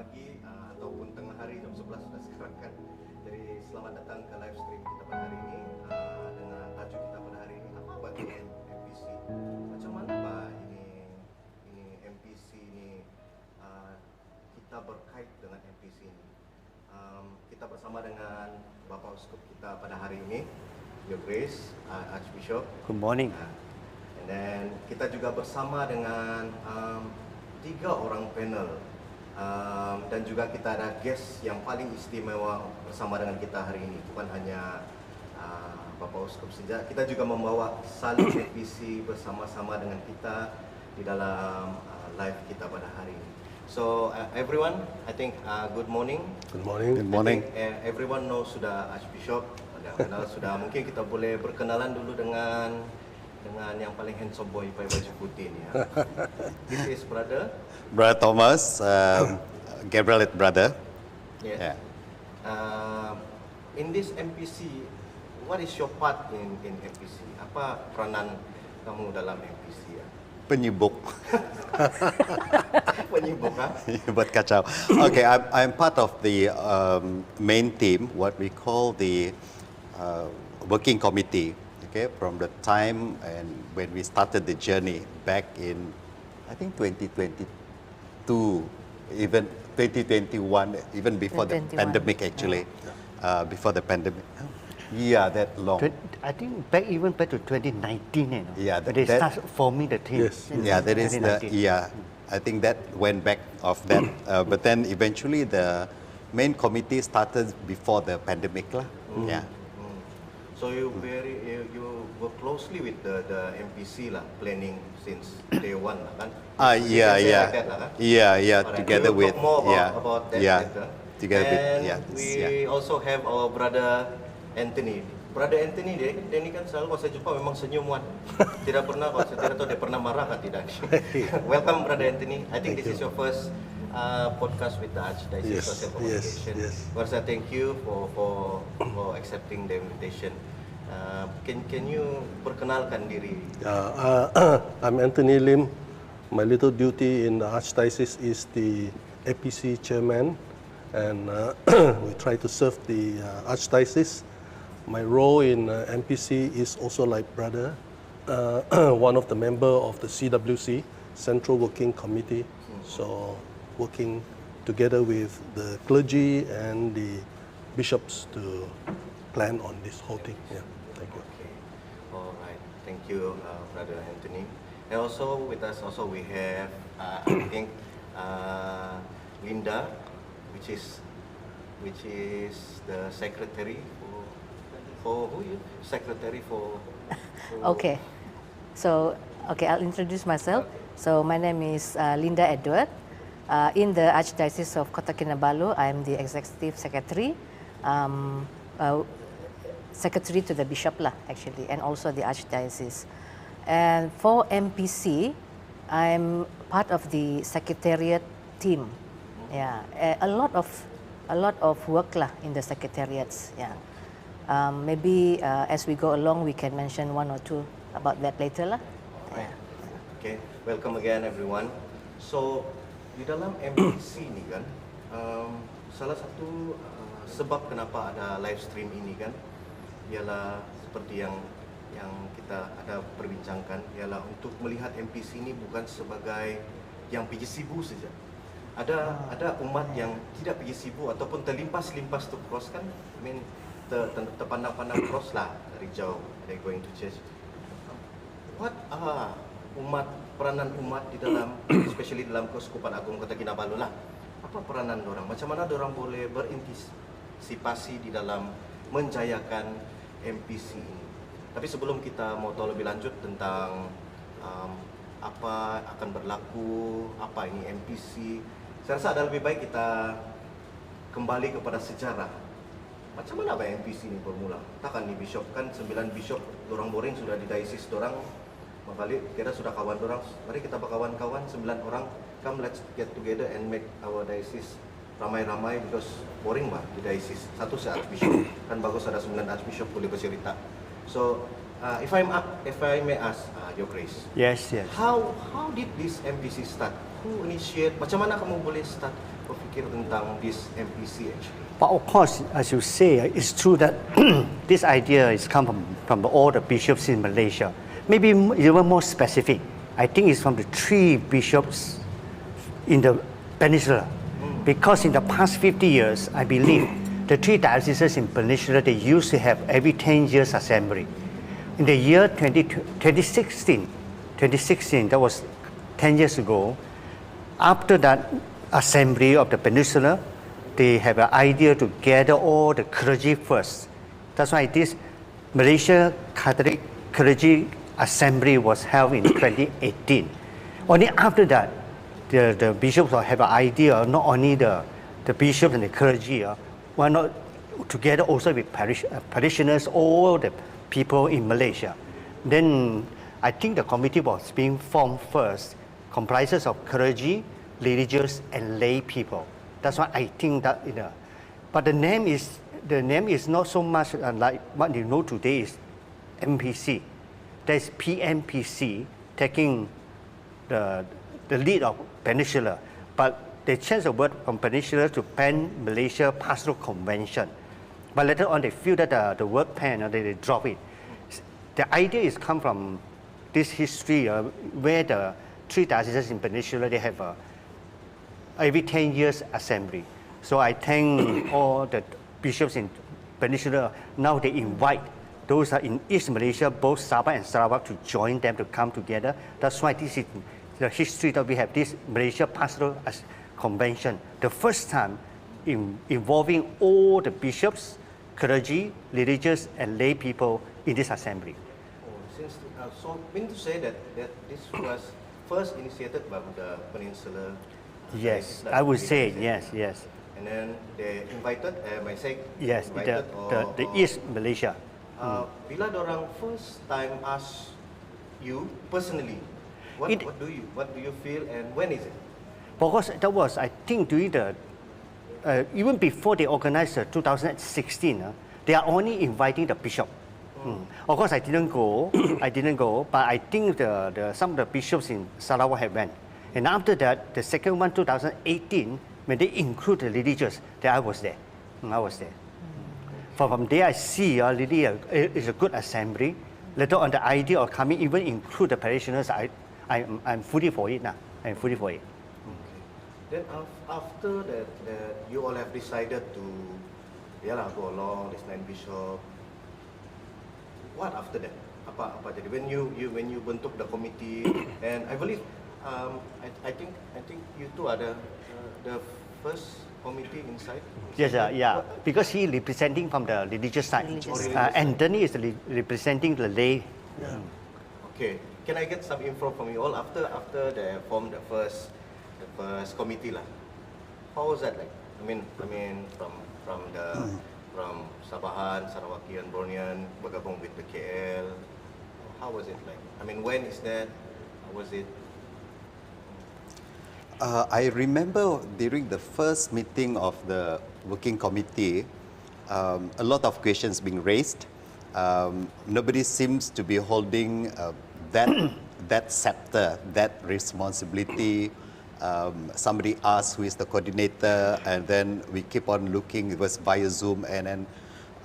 pagi ataupun tengah hari jam 11 sudah sekarang kan. Jadi selamat datang ke live stream kita pada hari ini dengan tajuk kita pada hari ini, apa itu MPC? Macam mana Pak ini MPC ini kita berkait dengan MPC ini? Kita bersama dengan Bapak Uskup kita pada hari ini, Your Grace, Archbishop. Good morning. And then kita juga bersama dengan 3 orang panel dan juga kita ada guest yang paling istimewa bersama dengan kita hari ini. Bukan hanya Bapak Uskup saja, kita juga membawa salib MPC bersama-sama dengan kita di dalam live kita pada hari ini. So everyone, I think good morning. Good morning. Good morning. I think, everyone knows sudah Archbishop. Kenal sudah, mungkin kita boleh berkenalan dulu dengan yang paling handsome boy pakai baju putih ni. This is brother Thomas, Gabriel brother. Yes. In this MPC, what is your part in MPC? Apa peranan kamu dalam MPC? Penyibuk. Penyibuk, ha? Buat kacau. Okay, I'm part of the main team, what we call the working committee. Okay, from the time and when we started the journey back in, I think 2022, even 2021, even before the pandemic actually, before the pandemic. Yeah, that long. I think back to 2019, you know. Yeah, they start forming the team. Yes. Yeah, that is the 2019. I think that went back of that, but then eventually the main committee started before the pandemic lah. Yeah. So you work closely with the MPC lah, planning since day one lah kan? Yeah. Like that lah, kan? Yeah. Alright, Together we will with talk more about that later. Together with And we also have our brother Anthony. Brother Anthony dia ni kan selalu kalau saya jumpa memang senyum kan. Tidak pernah, kalau saya tidak tahu dia pernah marah atau tidak. Welcome brother Anthony. I think this is your first podcast with the Archdiocese Social Communication. Yes. Well, sir, thank you for accepting the invitation. Can you perkenalkan diri? I'm Anthony Lim. My little duty in the Archdiocese is the APC chairman, and we try to serve the Archdiocese. My role in MPC is also like brother, one of the member of the CWC, Central Working Committee. So working together with the clergy and the bishops to plan on this whole thing. Yeah, thank you. Okay. All right. Thank you, Brother Anthony. And also with us, we have I think Linda, which is the secretary for who you? Secretary for Okay. So, I'll introduce myself. So, my name is Linda Edward. In the Archdiocese of Kota Kinabalu, I am the executive secretary, secretary to the bishop lah actually, and also the Archdiocese. And for MPC, I'm part of the secretariat team. Yeah, a lot of work lah in the secretariats. Yeah. Maybe as we go along, we can mention one or two about that later lah. Right. Okay, welcome again everyone. So di dalam MPC ini kan, salah satu sebab kenapa ada live stream ini kan, ialah seperti yang kita ada perbincangkan, ialah untuk melihat MPC ini bukan sebagai yang pergi sibu saja. Ada umat yang tidak pergi sibu ataupun terlimpas-limpas to cross kan, I mean terpandang-pandang cross lah dari jauh, they going to church. What are peranan umat di dalam, especially dalam Keuskupan Agung Kota Kinabalu lah? Apa peranan dorang? Macam mana dorang boleh berintisipasi di dalam menjayakan MPC ini? Tapi sebelum kita mau tahu lebih lanjut tentang apa akan berlaku, apa ini MPC, saya rasa ada lebih baik kita kembali kepada sejarah. Macam mana MPC ini bermula? Takkan ni bishop kan 9 bishop, dorang boring sudah di diocese dorang, makali kira sudah kawan dorang. Mari kita berkawan-kawan 9 orang, come let's get together and make our diocese ramai-ramai because boring bah di diocese. Satu archbishop kan bagus ada 9 archbishop boleh bercerita. So if I may ask, Your Grace. Yes. How did this MPC start? who initiate, macam mana kamu boleh start berfikir tentang this MPC actually? But of course, as you say, it's true that this idea is come from all the bishops in Malaysia. Maybe even more specific, I think it's from the 3 bishops in the peninsula. Because in the past 50 years, I believe the 3 dioceses in peninsula, they used to have every 10 years assembly. In the year 2016, that was 10 years ago, after that assembly of the peninsula, they have an idea to gather all the clergy first. That's why this Malaysia Catholic Clergy Assembly was held in 2018. Only after that, the bishops will have an idea, not only the bishops and the clergy, why not together also with parishioners, all the people in Malaysia. Then I think the committee was being formed first, comprises of clergy, religious, and lay people. That's why I think that, but the name is not so much like what you know today is MPC. There's PMPC taking the lead of Peninsula, but they changed the word from Peninsula to Pan Malaysia Pastoral Convention. But later on, they feel that the word Pan, they drop it. The idea is come from this history where the 3 dioceses in Peninsula, they have every 10 years assembly. So I thank all the bishops in Peninsula. Now they invite those are in East Malaysia, both Sabah and Sarawak, to join them to come together. That's why this is the history that we have this Malaysia Pastoral Convention. The first time involving all the bishops, clergy, religious, and lay people in this assembly. So mean to say that this was first initiated by the Peninsula. Yes, I would say yes. And then they invited, am I saying? Yes, invited the East Malaysia. Bila dorang first time ask you personally, what do you feel and when is it? Because that was, I think, during the even before they organized 2016, they are only inviting the bishop. Of course, I didn't go, but I think some of the bishops in Sarawak have went. And after that, the second one, 2018, when they include the religious, then I was there. From there, I see really it's a good assembly. Later on, the idea of coming even include the parishioners, I'm fully for it now. I'm fully for it. Then after that, you all have decided to go along this 9 bishop. What after that? Apa jadi when you bentuk the committee, and I believe I think you two are the first committee inside. Yes, yeah. Because he representing from the religious side. Anthony is representing the lay. Yeah. Okay. Can I get some info from you all after they formed the first committee lah? How was that like? I mean from Sabahan, Sarawakian, Bornean, bergabung with the KL. How was it like? I mean, when is that? How was it? I remember during the first meeting of the working committee, a lot of questions being raised. Nobody seems to be holding that scepter, that responsibility. Somebody asked who is the coordinator, and then we keep on looking. It was via Zoom, and then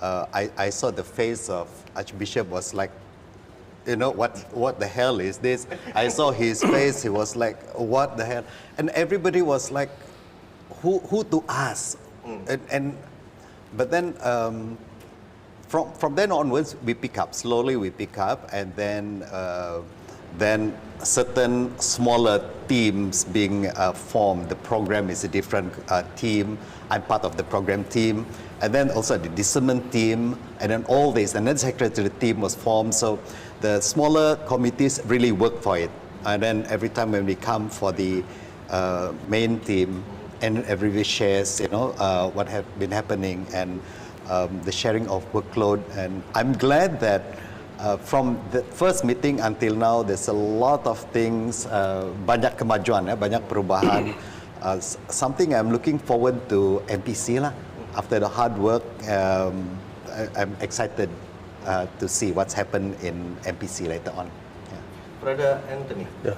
I saw the face of Archbishop was like, what the hell is this? I saw his face. He was like, what the hell? And everybody was like, who to ask? But then from then onwards, we pick up slowly. We pick up, and then certain smaller teams being formed. The program is a different team. I'm part of the program team, and then also the discernment team, and then all this, and then secretary team was formed. So the smaller committees really work for it. And then every time when we come for the main team, and everybody shares, what have been happening, and the sharing of workload. And I'm glad that from the first meeting until now, there's a lot of things, banyak kemajuan, banyak perubahan. Something I'm looking forward to MPC lah. After the hard work, I'm excited to see what's happened in MPC later on. Brother Anthony. Yeah.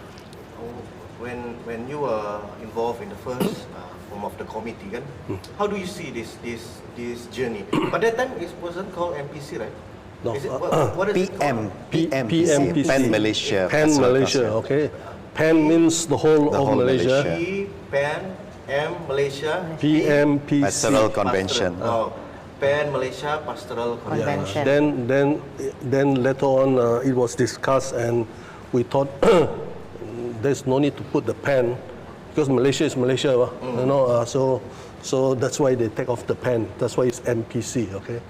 when you were involved in the first form of the committee, kan? How do you see this journey? But that time it wasn't called MPC, right? No, Is it, what is it called? PMPC, Pan Malaysia. Pan Pastoral Malaysia, Council. okay. Pan means the whole The of whole Malaysia. Malaysia. P, PAN, M, Malaysia. PMPC. Pastoral Convention. Oh, PAN Malaysia Pastoral Convention. Convention. Then later on it was discussed and we thought there's no need to put the pen because Malaysia is Malaysia, you know. So that's why they take off the pen. That's why it's MPC, okay.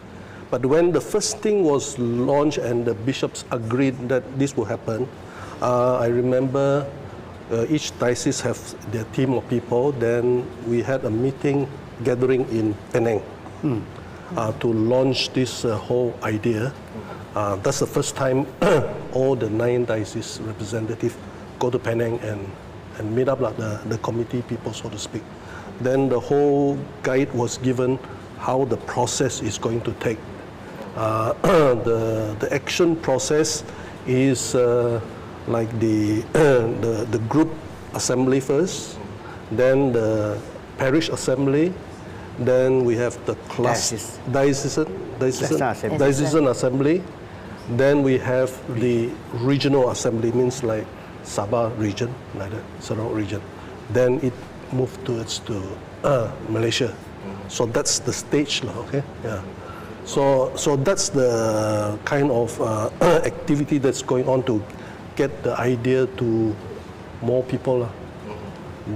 But when the first thing was launched and the bishops agreed that this will happen, I remember each diocese have their team of people. Then we had a meeting gathering in Penang to launch this whole idea. That's the first time all the 9 diocese representatives go to Penang and meet up like the committee people, so to speak. Then the whole guide was given how the process is going to take. The action process is like the group assembly first, then the parish assembly, then we have the diocesan assembly, then we have the regional assembly, means like Sabah region, like the Sarawak region. Then it moved towards to Malaysia. So that's the stage, okay? Yeah. So that's the kind of activity that's going on to get the idea to more people.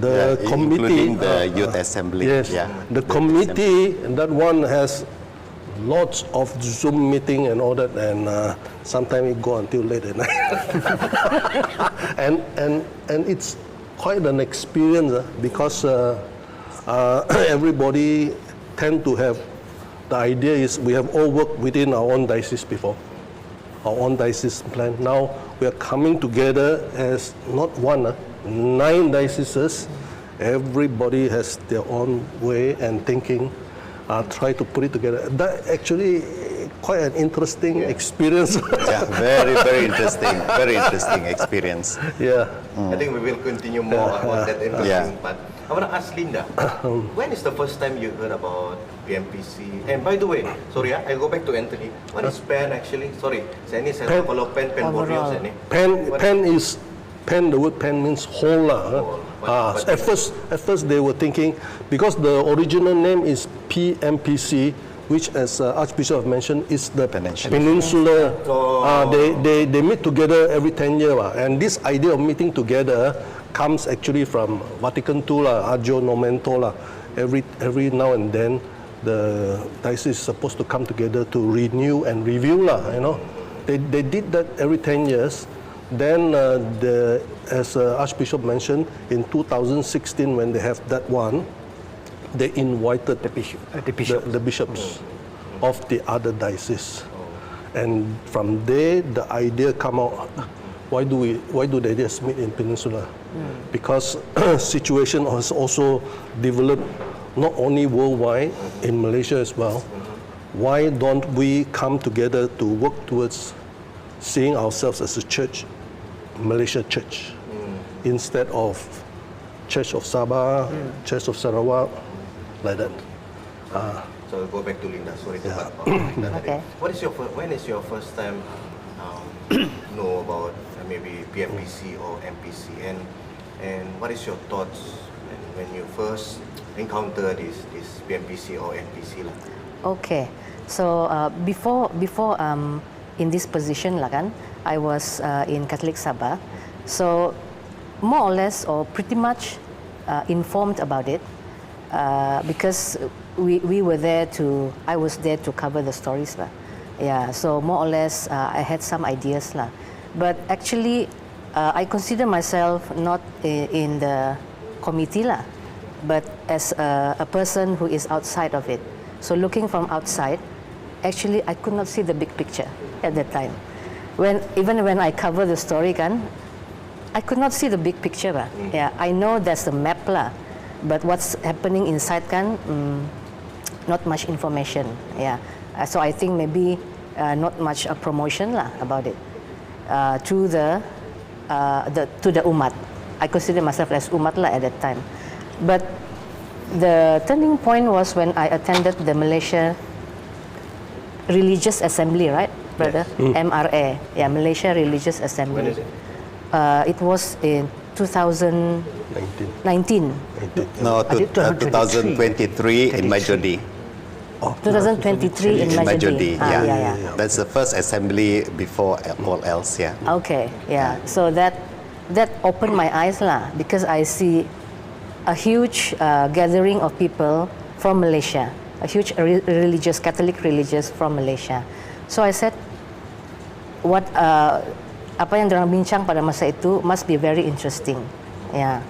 The committee, including the youth assembly. yes, Yeah, the committee, that one has lots of Zoom meeting and all that, and sometimes it go until late at night. and it's quite an experience because everybody tend to have. The idea is we have all worked within our own diocese before, our own diocese plan. Now we are coming together as not one, 9 dioceses. Everybody has their own way and thinking. Try to put it together. That actually quite an interesting experience. Yeah, very interesting experience. Yeah. I think we will continue more on that interesting part. I want to ask Linda, when is the first time you heard about PMPC? And by the way, sorry, I go back to Anthony. What is PAN actually? Sorry, saya ni saya tahu kalau PAN Borneo saya ni. Pen, the word pen means whole. At first they were thinking, because the original name is PMPC, which as Archbishop mentioned is the Peninsula. They meet together every 10 years. And this idea of meeting together comes actually from Vatican II, Agio Nomento. Every now and then the diocese is supposed to come together to renew and review. You know, they did that every 10 years. Then, as Archbishop mentioned, in 2016, when they have that one, they invited the bishops of the other dioceses, and from there the idea come out. Why do they just meet in Peninsula? Because situation has also developed not only worldwide, in Malaysia as well. Why don't we come together to work towards seeing ourselves as a church, Malaysia Church, instead of Church of Sabah, Church of Sarawak, like that. So we'll go back to Linda. Sorry to cut off. Okay. When is your first time know about maybe PMPC or MPC, and what is your thoughts when you first encounter this PMPC or MPC lah? Okay. So before in this position lah kan, I was in Catholic Sabah, so more or less or pretty much informed about it because we were there I was there to cover the stories lah. Yeah, so more or less I had some ideas lah, but actually I consider myself not in the committee lah, but as a person who is outside of it. So looking from outside, actually I could not see the big picture at that time. Even when I cover the story kan, I could not see the big picture lah. Yeah, I know there's a map lah, but what's happening inside kan, not much information. Yeah, so I think maybe not much promotion lah about it to the umat. I consider myself as umat lah at that time. But the turning point was when I attended the Malaysia Religious Assembly, right, brother? MRA, yeah, Malaysia Religious Assembly. When is it? It was in 2019. No, I did 2023 in Majodi. 2023 in Majodi. Yeah. That's the first assembly before all else, yeah. Okay, yeah. So that opened my eyes lah, because I see a huge gathering of people from Malaysia, a huge religious, Catholic religious from Malaysia. So I said, apa yang dorang bincang pada masa itu must be very interesting, yeah.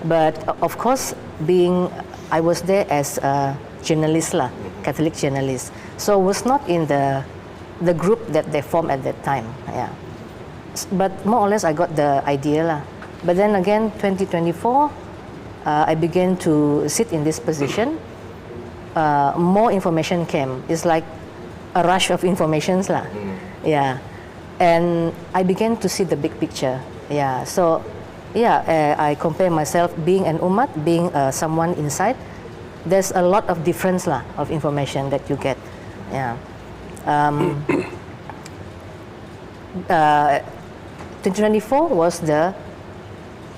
But of course, I was there as a journalist lah, Catholic journalist. So was not in the group that they formed at that time, yeah. But more or less I got the idea lah. But then again, 2024, I began to sit in this position. More information came. It's like a rush of informations lah, yeah. And I began to see the big picture, yeah. So, yeah, I compare myself being an umat, being someone inside. There's a lot of difference lah of information that you get, yeah. 2024 was the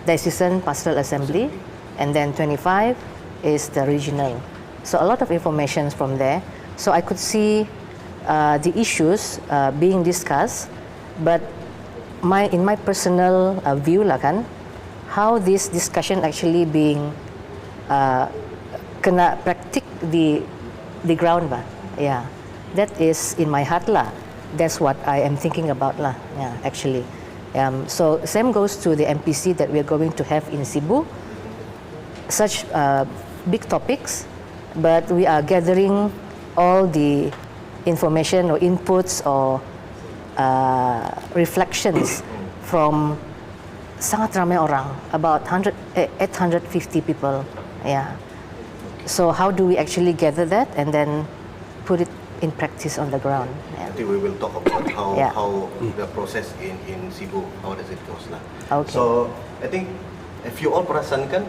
Diocesan Pastoral Assembly, and then 25 is the regional. So a lot of information from there. So I could see the issues being discussed, but in my personal view lah kan, how this discussion actually being kena praktik di ground ba, yeah. That is in my heart lah. That's what I am thinking about lah, yeah, actually. So same goes to the MPC that we are going to have in Cebu. Such big topics, but we are gathering all the information or inputs or reflections from sangat ramai orang, about 850 people, yeah. So how do we actually gather that and then put it in practice on the ground? Yeah. I think we will talk about how Yeah. how the process in Cebu, how does it goes lah. Okay. So I think if you all perasan kan,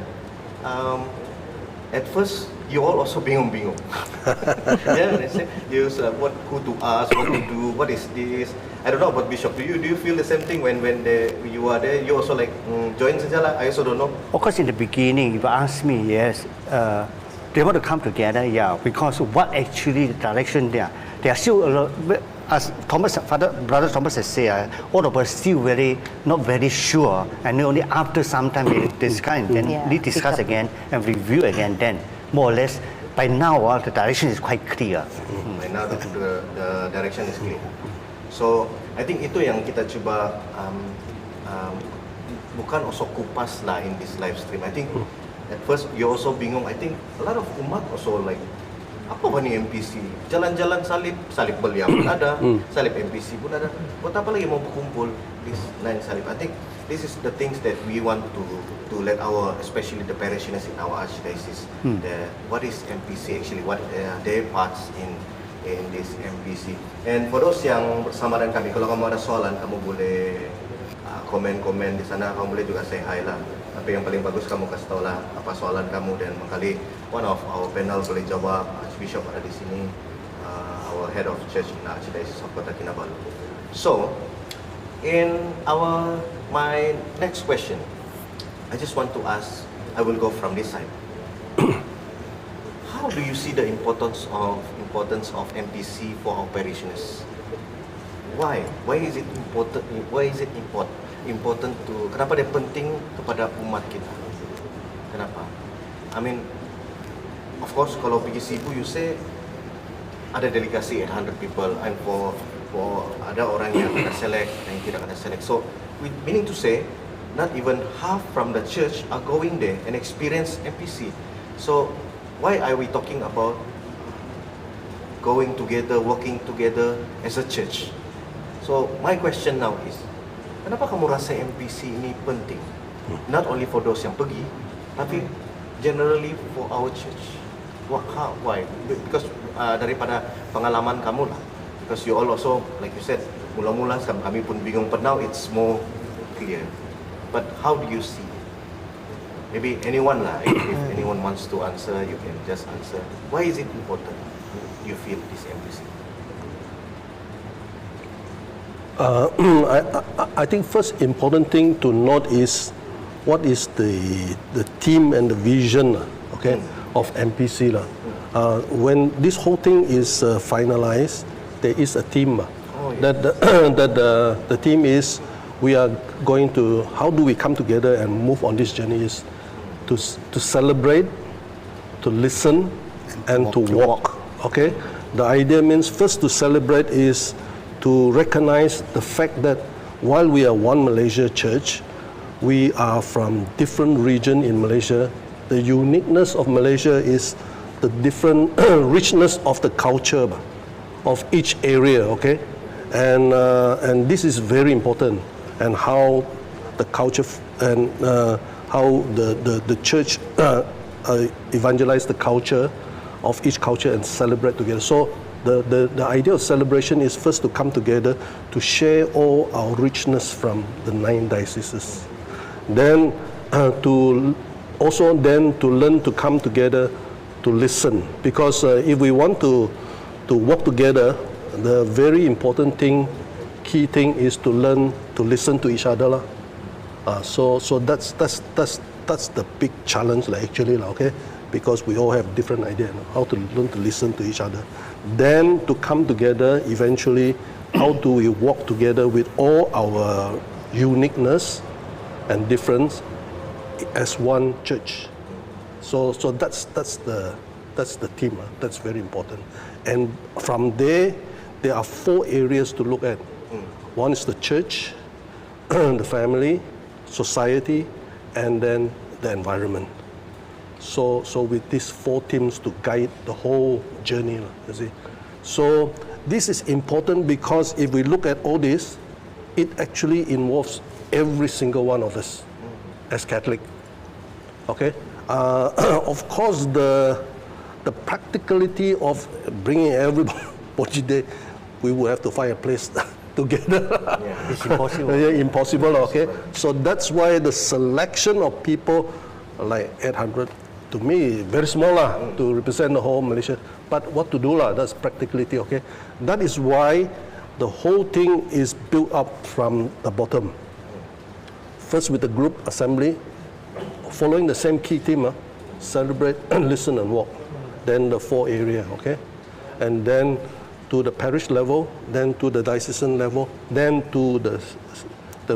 at first you all also bingung. Yeah, they say you who to ask, what to do, what is this? I don't know about Bishop. Do you feel the same thing when you are there? You also like join saja lah. I also don't know. Of course, in the beginning, if you ask me, yes, they want to come together, yeah, because what actually the direction there, they are still a lot, as Brother Thomas has said, all of us still not very sure, and only after some time we discuss and then discuss again and review again. Then more or less, by now the direction is quite clear. By now the direction is clear. So I think itu yang kita cuba bukan also kupas lah in this live stream. I think at first you also bingung. I think a lot of umat also like, apa ni MPC? Jalan-jalan salib belia pun ada, salib MPC pun ada. Buat apa lagi mau berkumpul this lain salib? I think this is the things that we want to let especially the parishioners in our Archdiocese, what is MPC actually, what their parts in this MPC. And for those yang bersama dengan kami, kalau kamu ada soalan, kamu boleh komen-komen di sana, kamu boleh juga say hi lah. Tapi yang paling bagus kamu kasih tahu lah apa soalan kamu, dan mengkali one of our panel boleh jawab. Archbishop ada di sini, our head of church in Archdiocese of Kota Kinabalu. So, in my next question, I just want to ask, I will go from this side. How do you see the importance of MPC for our parishioners? Why? Why is it important? Important to? Kenapa dia penting kepada umat kita? Kenapa? I mean, of course, kalau pergi Cebu, you say ada delegasi 800 people, and for ada orang yang kena select dan yang tidak kena select. So, meaning to say, not even half from the church are going there and experience MPC. So, why are we talking about going together, working together as a church? So, my question now is, kenapa kamu rasa MPC ini penting? Not only for those yang pergi, tapi generally for our church. Why? Because daripada pengalaman kamu lah. Because you all also, like you said, mula-mula kami pun bingung, but now it's more clear. But how do you see? maybe anyone lah, if anyone wants to answer, you can just answer. Why is it important, you feel, this MPC? I think first important thing to note is what is the theme and the vision, okay, of MPC lah. When this whole thing is finalized, there is a theme that the theme is we are going to, how do we come together and move on this journey is to celebrate, to listen, and to walk. Okay, the idea means first to celebrate is to recognize the fact that while we are one Malaysia church, we are from different region in Malaysia. The uniqueness of Malaysia is the different richness of the culture of each area, okay? And this is very important, and how the culture and how the church evangelize the culture of each culture and celebrate together. So the idea of celebration is first to come together to share all our richness from the 9 dioceses. Then to learn to come together to listen, because if we want to work together, the very important thing, key thing is to learn to listen to each other. So that's the big challenge actually, okay? Because we all have different ideas how to learn to listen to each other. Then to come together eventually, how do we walk together with all our uniqueness and difference as one church. So that's the theme. That's very important. And from there are 4 areas to look at. One is the church, the family, society, and then the environment. So with these 4 themes to guide the whole journey, you see. So this is important because if we look at all this, it actually involves every single one of us as Catholic. Okay. Of course, the practicality of bringing everybody there, we will have to find a place together. Yeah, it's impossible. Impossible. Okay. So that's why the selection of people, like 800, to me very small to represent the whole Malaysia. But what to do that's practicality. Okay. That is why the whole thing is built up from the bottom. First with the group assembly, following the same key theme, celebrate, listen and walk. Then the 4 area, okay? And then to the parish level, then to the diocesan level, then to the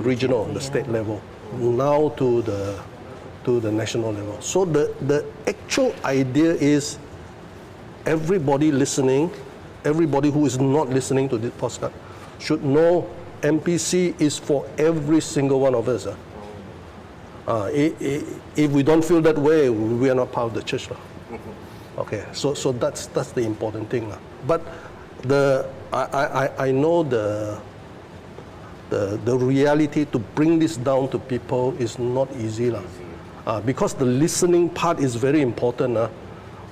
regional, the state level, now to the national level. So the actual idea is everybody listening, everybody who is not listening to this podcast should know MPC is for every single one of us. If we don't feel that way, we are not part of the church. Okay, so that's the important thing. But I know the reality to bring this down to people is not easy. Because the listening part is very important.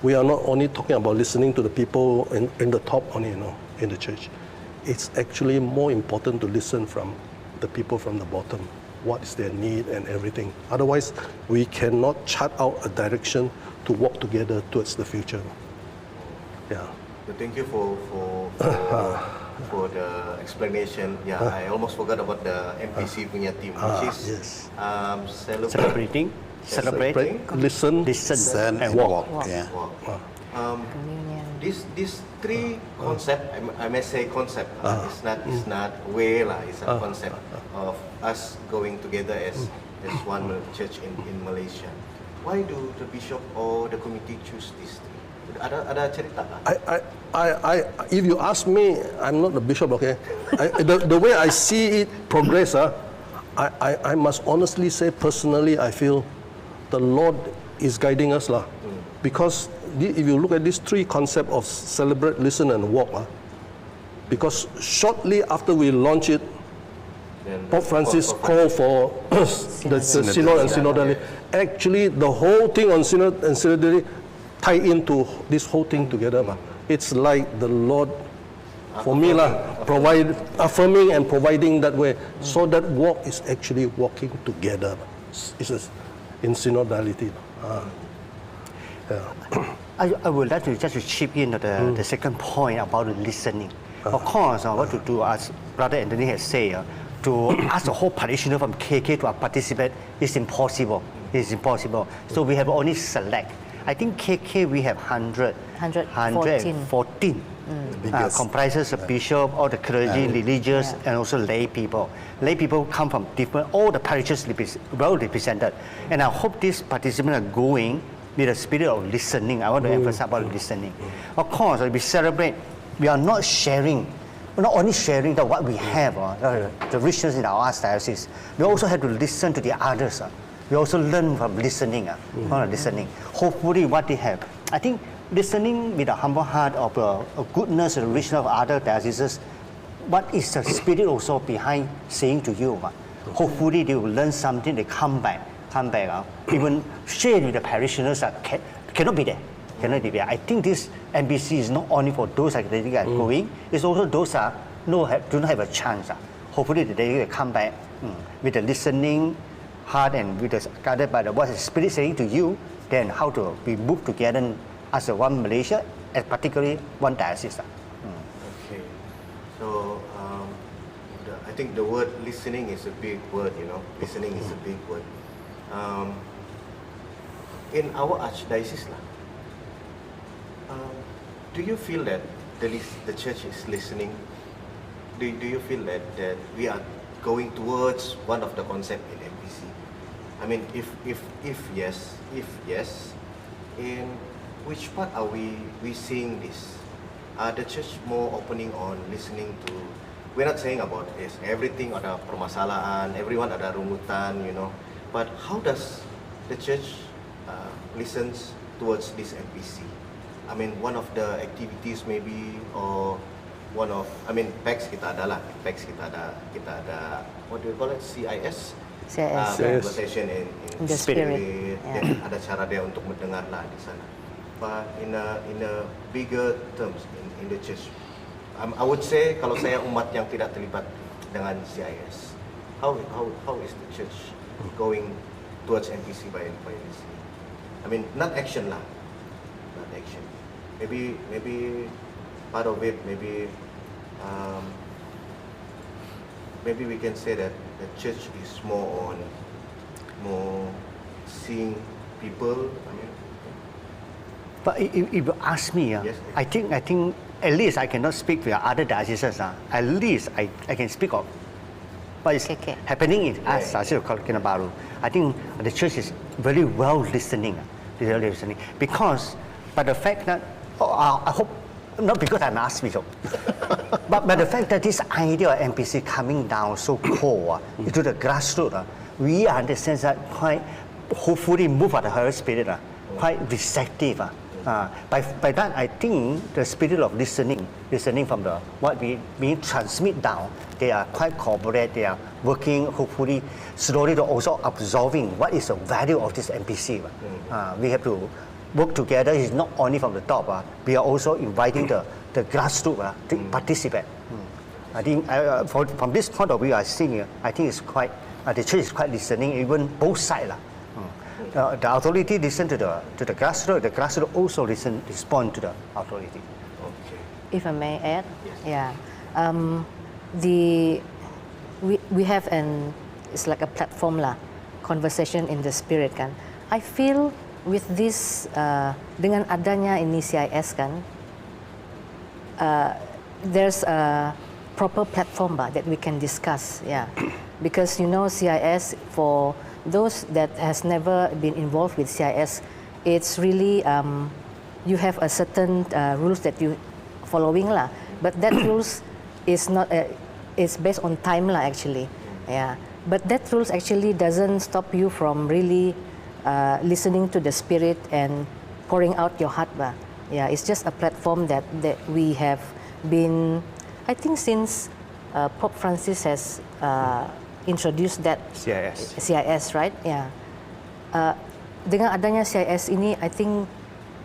We are not only talking about listening to the people in the top only, in the church. It's actually more important to listen from the people from the bottom. What is their need and everything. Otherwise, we cannot chart out a direction to walk together towards the future. Yeah. So thank you for the explanation. Yeah, I almost forgot about the MPC punya team, which is Celebrating, listen, and walk. Yeah. Communion. These 3 concept, I may say concept. It's not way lah. It's a concept of us going together as one church in Malaysia. Why do the bishop or the committee choose these 3? Ada cerita lah. If you ask me, I'm not the bishop. Okay, the way I see it progress, I must honestly say personally, I feel the Lord is guiding us lah. Because if you look at these 3 concepts of celebrate, listen and walk, because shortly after we launch it, Pope Francis called for the synod and synodality. Actually, the whole thing on synod and synodality tie into this whole thing together. It's like the Lord, for me, affirming and providing that way. So that walk is actually walking together. in synodality. I would like to just to chip in the second point about the listening. Of course, what to do, as Brother Anthony has said, to ask the whole parishioner from KK to participate is impossible. It's impossible. So we have only select. I think KK we have 114. Comprises of bishop, all the clergy, religious, and also lay people. Lay people come from different, all the parishes well represented. And I hope these participants are going with a spirit of listening. I want to emphasize about listening. Of course, we celebrate, we are not sharing, we're not only sharing what we have, the richness in our archdiocese. We also have to listen to the others. We also learn from listening. Listening. Hopefully what they have. I think listening with a humble heart of goodness and richness of other dioceses, what is the spirit also behind saying to you? Hopefully they will learn something, they come back. Even share with the parishioners cannot be there. I think this MBC is not only for those that are going, it's also those that do not have a chance. Hopefully they will come back with the listening heart and with the guided by what the Spirit saying to you, then how to be moved together as a one Malaysia, and particularly one diocese. Okay, so I think the word listening is a big word. Listening is a big word. In our archdiocese, do you feel that the church is listening? Do you feel that we are going towards one of the concepts in MPC? I mean, if yes, in which part are we seeing this? Are the church more opening on listening to? We're not saying about everything ada permasalahan, everyone ada rungutan, but how does the church listens towards this MPC? I mean, one of the activities maybe, or one of, PAX kita ada lah, kita ada, what do you call it, CIS? Conversation in the spirit. Dan ada cara dia untuk mendengar lah di sana. But in a bigger terms in the church, I would say kalau saya umat yang tidak terlibat dengan CIS, how is the church going towards MPC by listening? I mean, not action lah, not action. Maybe part of it, maybe we can say that the church is more seeing people. But if you ask me, yes. I think at least I cannot speak for other dioceses. At least I can speak of what is happening in us, Kinabalu. I think the church is very well listening, because by the fact that I hope not because I'm asked bishop, but by the fact that this idea of MPC coming down so core into the grassroots, we understand that quite hopefully move at the Holy Spirit, quite receptive. By that, I think the spirit of listening from what we transmit down, they are quite corporate, they are working hopefully slowly to also absorbing what is the value of this MPC. We have to work together. It's not only from the top, we are also inviting the grassroots to participate. I think from this point of view, I think it's quite, the church is quite listening, even both sides. The authority listen to the grassroots also respond to the authority. Okay. If I may add, yes. We have it's like a platform conversation in the spirit kan. I feel with this dengan adanya ini CIS kan, there's a proper platform that we can discuss, because CIS, for those that has never been involved with CIS, it's really you have a certain rules that you following but that rules is not it's based on time actually, but that rules actually doesn't stop you from really listening to the spirit and pouring out your heart. It's just a platform that we have been, I think since Pope Francis has introduced that CIS, right? Dengan adanya CIS ini, I think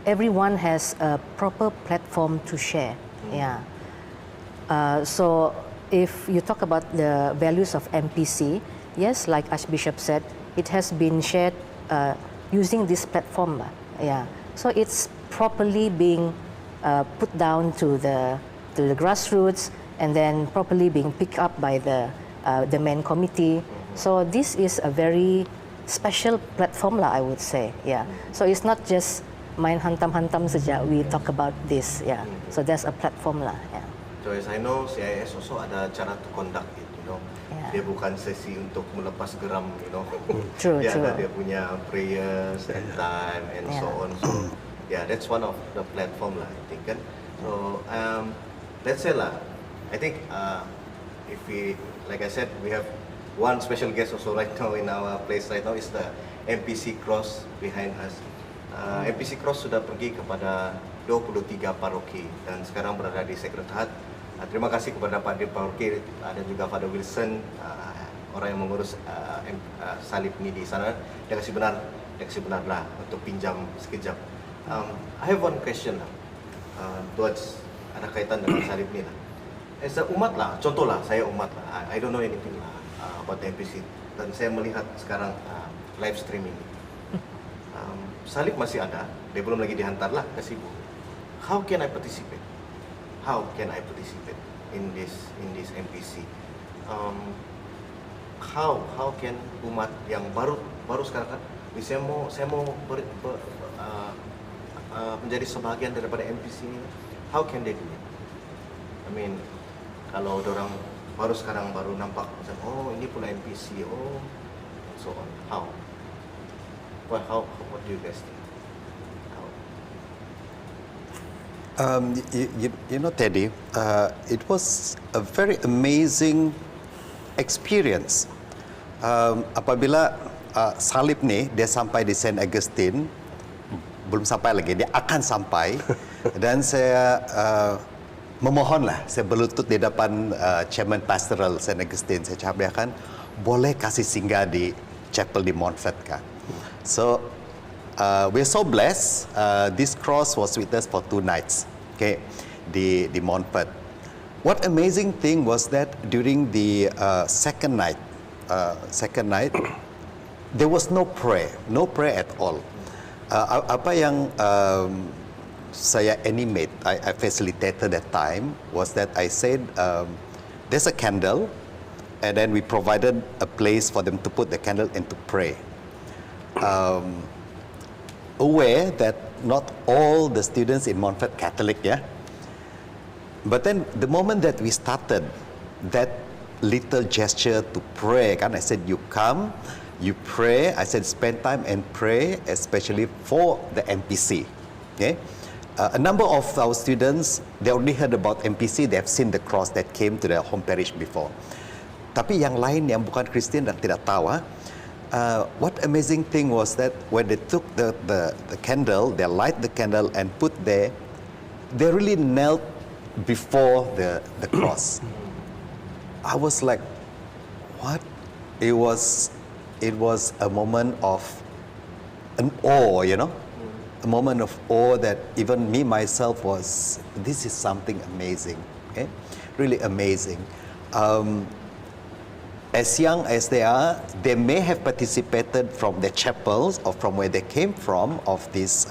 everyone has a proper platform to share. So if you talk about the values of MPC, yes, like Archbishop said, it has been shared using this platform. Yeah. So it's properly being put down to the grassroots and then properly being picked up by the main committee. So this is a very special platform lah, I would say. Yeah. So it's not just main hantam-hantam saja. We talk about this. Yeah. So there's a platform lah. Yeah. So as I know, CIS also ada cara to conduct it, you know. Yeah. Dia bukan sesi untuk melepas geram, you know. True, Dia true. ada dia punya prayers and time and so Yeah. on. So yeah, that's one of the platform lah, I think kan. So let's say lah, I think if we, like I said, we have one special guest also right now in our place right now is the MPC Cross behind us. MPC Cross sudah pergi kepada 23 paroki dan sekarang berada di Sekretariat. Terima kasih kepada Pak Dir Paroki dan juga Father Wilson, orang yang mengurus salib ini di sana. Dia kasih benarlah untuk pinjam sekejap. I have one question lah, towards ada kaitan dengan salib ini lah. As a umat lah, contoh lah, saya umat lah, I don't know anything lah about the MPC dan saya melihat sekarang live stream ini. Salib masih ada, dia belum lagi dihantar lah ke Cebu. How can I participate? How can I participate in this MPC? How can umat yang baru sekarang kan, saya mau menjadi sebahagian daripada MPC ini. How can they do it? I mean, kalau orang baru nampak macam, oh ini pula MPC, oh so on. How? What do you guys think? You know, Teddy, it was a very amazing experience. Apabila salib ni dia sampai di Saint Augustine, belum sampai lagi, dia akan sampai dan saya memohonlah, saya berlutut di depan Chairman Pastoral Saint Augustine, saya cakap dia kan boleh kasih singgah di chapel di Montfort kan. So we're so blessed. This cross was with us for 2 nights, okay, di Montfort. What amazing thing was that during the second night, there was no prayer at all. Apa yang saya animate, I facilitated that time was that I said there's a candle, and then we provided a place for them to put the candle and to pray. Aware that not all the students in Montfort Catholic, yeah. But then the moment that we started that little gesture to pray, kan, I said you come, you pray. I said spend time and pray, especially for the MPC. Okay, a number of our students, they already heard about MPC. They have seen the cross that came to their home parish before. Tapi yang lain yang bukan Kristen dan tidak tahu, what amazing thing was that when they took the candle, they light the candle and put there, they really knelt before the cross. I was like, what? It was a moment of an awe, you know, a moment of awe that even me myself was, this is something amazing, okay, really amazing. As young as they are, they may have participated from their chapels or from where they came from of this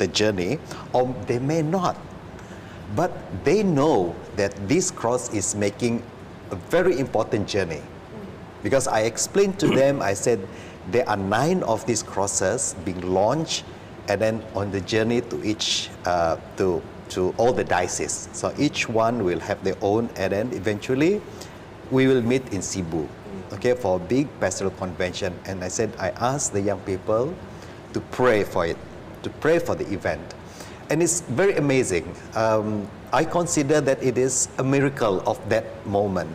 the journey, or they may not. But they know that this cross is making a very important journey. Because I explained to them, I said, there are 9 of these crosses being launched, and then on the journey to each, to all the dioceses. So each one will have their own, and then eventually we will meet in Cebu, okay, for a big pastoral convention. And I said, I asked the young people to pray for it, to pray for the event. And it's very amazing. I consider that it is a miracle of that moment.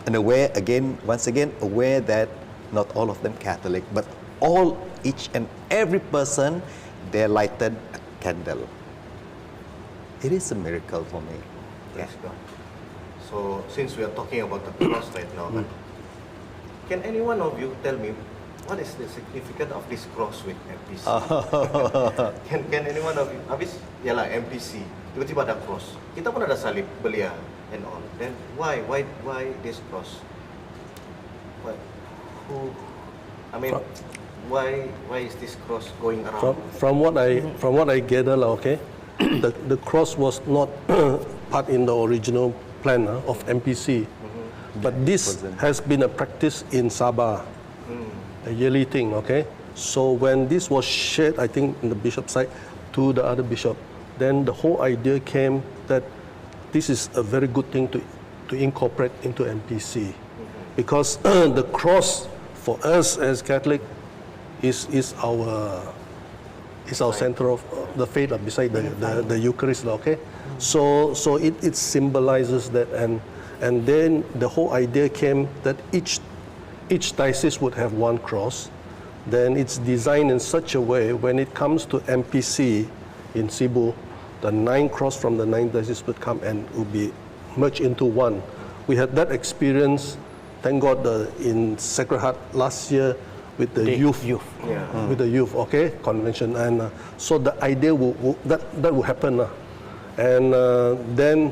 And aware, again, once again, aware that not all of them Catholic, but all, each and every person, they lighted a candle. It is a miracle for me. Praise God. So, since we are talking about the cross right now, can any one of you tell me what is the significance of this cross with MPC? Can any one of you? Habis, yalah MPC, tiba-tiba ada cross. Kita pun ada salib belia and all. Then why this cross? Who? I mean, why is this cross going around? From what I gather, okay, the cross was not part in the original plan of MPC, but this has been a practice in Sabah, a yearly thing, okay. So when this was shared, I think in the bishop side to the other bishop, then the whole idea came that this is a very good thing to incorporate into MPC, because the cross for us as Catholic is our center of the faith beside the Eucharist, okay. So it symbolizes that, and then the whole idea came that each diocese would have one cross. Then it's designed in such a way when it comes to MPC in Cebu, the 9 cross from the 9 dioceses would come and would be merged into one. We had that experience, thank God, in Sacred Heart last year with the youth. With the youth, okay, convention, and so the idea that will happen, and then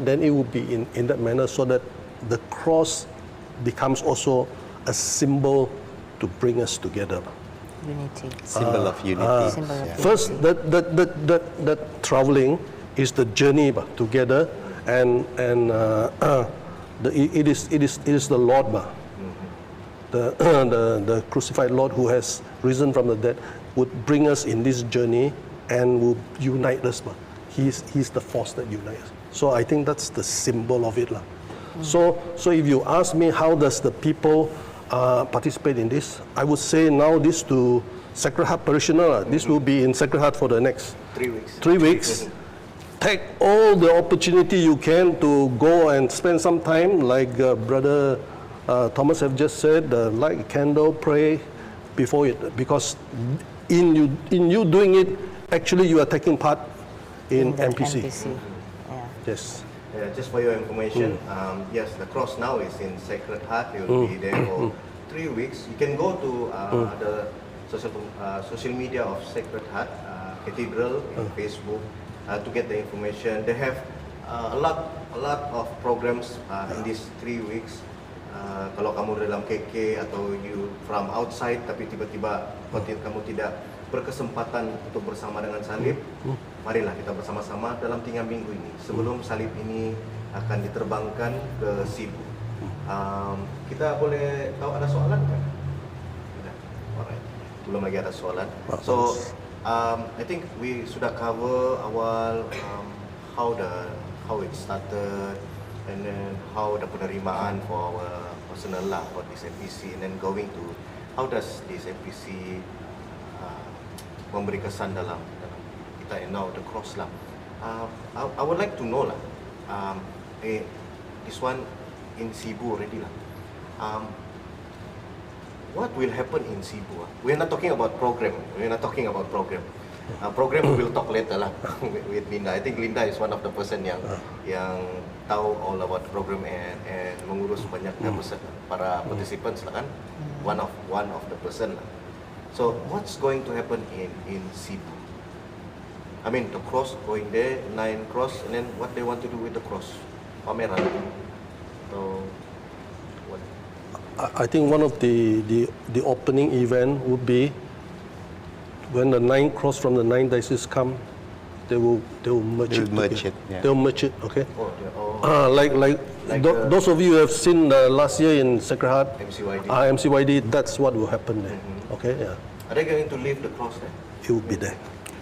it will be in that manner, so that the cross becomes also a symbol to bring us together. Unity. Symbol of unity. Symbol of First, that traveling is the journey together, and it is the Lord, the crucified Lord who has risen from the dead, would bring us in this journey and will unite us. He's the force that unites us. So I think that's the symbol of it. So if you ask me how does the people participate in this, I would say now this to Sacred Heart parishioner, this will be in Sacred Heart for the next 3 weeks. 3 weeks. Take all the opportunity you can to go and spend some time, like Brother Thomas have just said, light a candle, pray before it, because in you doing it, actually you are taking part in MPC. Yeah. Yes. Yeah, just for your information, yes, the cross now is in Sacred Heart. It will be there for 3 weeks. You can go to the social media of Sacred Heart Cathedral in Facebook to get the information. They have a lot of programs in these 3 weeks. Kalau kamu dalam KK atau you from outside tapi tiba-tiba kamu tidak berkesempatan untuk bersama dengan salib, marilah kita bersama-sama dalam 3 minggu ini sebelum salib ini akan diterbangkan ke Cebu. Kita boleh tahu ada soalan kan? Tidak. Alright. Belum lagi ada soalan. So I think we sudah cover awal how it started, and then how the penerimaan for our personal lah for this MPC, and then going to how does this MPC memberi kesan dalam kita, and now the cross lah. I would like to know lah, this one in Cebu already lah. What will happen in Cebu? We're not talking about program. Program we will talk later lah with Linda. I think Linda is one of the person yang tahu all about program and mengurus banyak para participants lah kan. One of the person lah. So what's going to happen in Cebu? I mean the cross going there, 9 cross, and then what they want to do with the cross? Pameran. So what? I think one of the opening event would be when the 9 cross from the 9 dioceses come, they will merge it. Yeah. They'll merge it, okay? Like those of you who have seen last year in Sacred Heart, MCYD. MCYD, that's what will happen there. Okay, yeah. Are they going to leave the cross there? It will be there.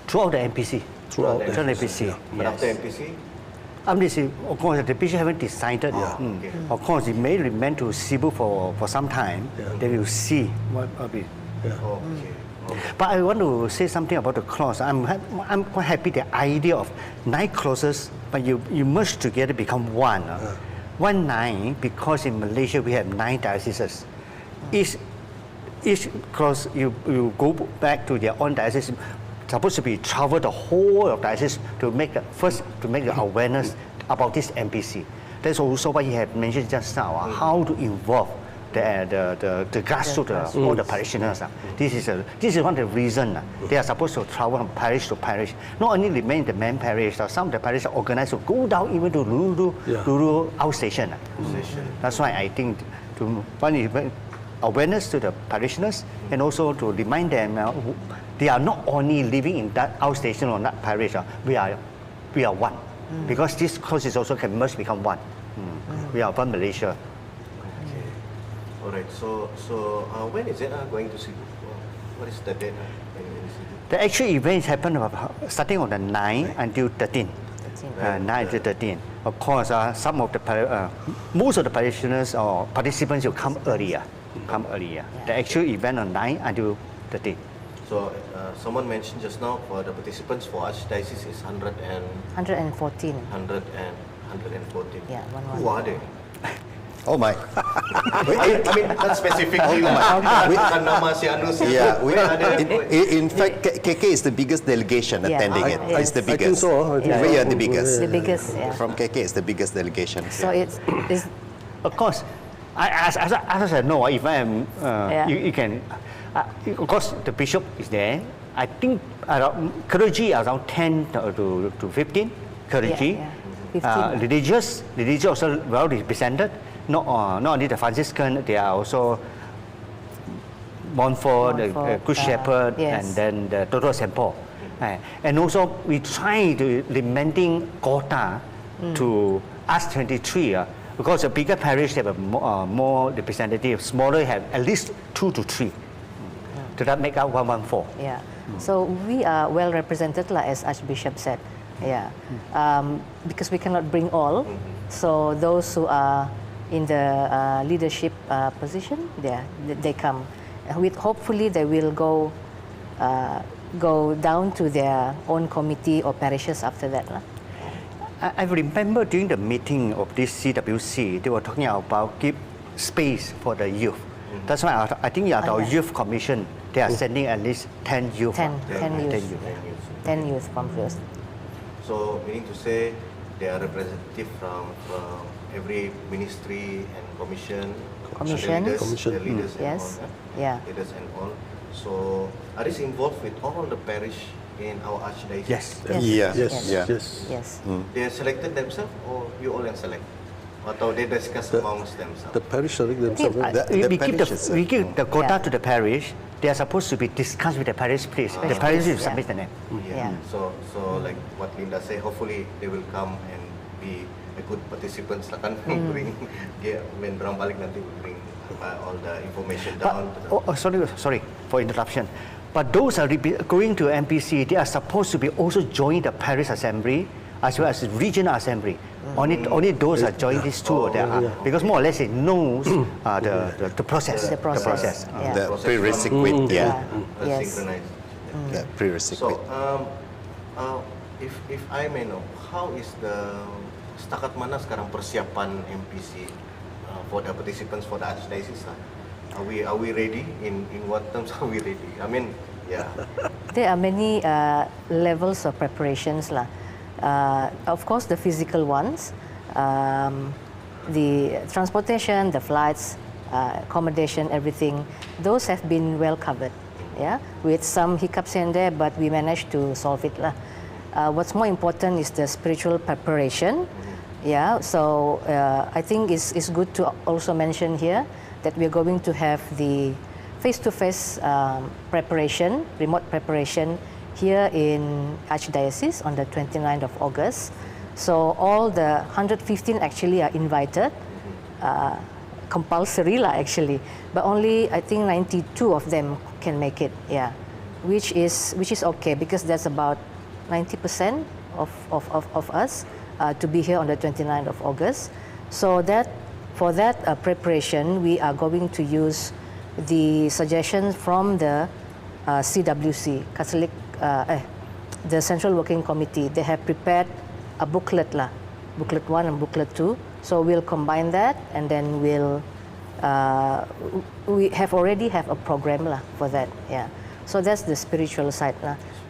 Throughout the MPC. Throughout the MPC. But after MPC? Of course, the bishop haven't decided. Okay. Of course, it may remain to Cebu for some time. Then we'll see what will be. Okay. But I want to say something about the cross. I'm quite happy the idea of 9 crosses, but you merge together become one. 1 9, because in Malaysia we have 9 dioceses. Each cross you go back to their own diocese. Supposed to be travel the whole of diocese to make the awareness about this MPC. That's also what you have mentioned just now. How to involve the grassroots, all the parishioners. This is one of the reasons they are supposed to travel from parish to parish. Not only remain the main parish, some of the parishes are organized to go down even to Lulu outstation. That's why I think awareness to the parishioners and also to remind them they are not only living in that outstation or that parish. We are one. Because this causes also can merge become one. We are one Malaysia. Okay. All right. So when is it going to Cebu? What is the date in Cebu? The actual events happen starting on the 9th until 13th. 9 until 13th. Of course, some of the most of the parishioners or participants will come earlier. The actual event on 9 until 13th. So someone mentioned just now for the participants for Archdiocese is 114. 114. Yeah, Who are they? Oh my. I mean, not specifically. Bukan nama si Anu si Yeah, Where are they? in fact, KK is the biggest delegation Yeah. attending it. Yes. It's the I think biggest. so. I think We so. are the biggest. The biggest, yeah. From KK, it's the biggest delegation. So it's Of course, as I said, no, if I am, you can, of course, the bishop is there. I think clergy around 10 to 15 clergy. Yeah, 15. Religious also well represented. Not only the Franciscan, they are also Montfort, the Good Shepherd, yes. and then the Total St. Paul. And also we try to limiting Kota to Arch23 because the bigger parish have more representative, smaller have at least 2 to 3. So that make up 114. Yeah. So we are well represented, as Archbishop said. Yeah. Because we cannot bring all. So those who are in the leadership position, they come. With hopefully they will go down to their own committee or parishes after that. I remember during the meeting of this CWC, they were talking about give space for the youth. That's why I think our youth commission, they are sending at least 10 youth. 10 youth from first. So meaning to say they are representative from every ministry and commission. The leaders Yes. and all. Yeah. Leaders and all. So are they involved with all the parish in our Archdiocese? Yes. Yes. They selected themselves or you all yang select? Atau they discuss amongst themselves? The parish select themselves. We give the quota to the parish. They are supposed to be discussed with the parish priest. The parish will submit the name. Yeah. So like what Linda said, hopefully they will come and be a good participants lah kan. Bring dia main dorang balik nanti will bring all the information down. Sorry for interruption. But those are going to MPC, they are supposed to be also join the parish assembly as well as the regional assembly. Only those are joining these two because more or less it knows the process. The process. Yeah. The prerequisite, Yes. Synchronized. The prerequisite. So if I may know, how is the setakat mana sekarang persiapan MPC for the participants for the Archdiocese lah? Are we ready? In what terms are we ready? I mean, yeah. There are many levels of preparations lah. Of course, the physical ones, the transportation, the flights, accommodation, everything, those have been well covered. Yeah, with some hiccups here and there, but we managed to solve it lah. What's more important is the spiritual preparation. Yeah, so I think it's good to also mention here that we're going to have the face-to-face preparation, remote preparation here in Archdiocese on the 29th of August. So all the 115 actually are invited, compulsory lah actually, but only I think 92 of them can make it, yeah, which is okay because that's about 90% of us to be here on the 29th of August. So for that preparation, we are going to use the suggestions from the CWC, Catholic, the Central Working Committee. They have prepared a booklet, booklet 1 and booklet 2. So we'll combine that and then we already have a program for that. Yeah. So that's the spiritual side.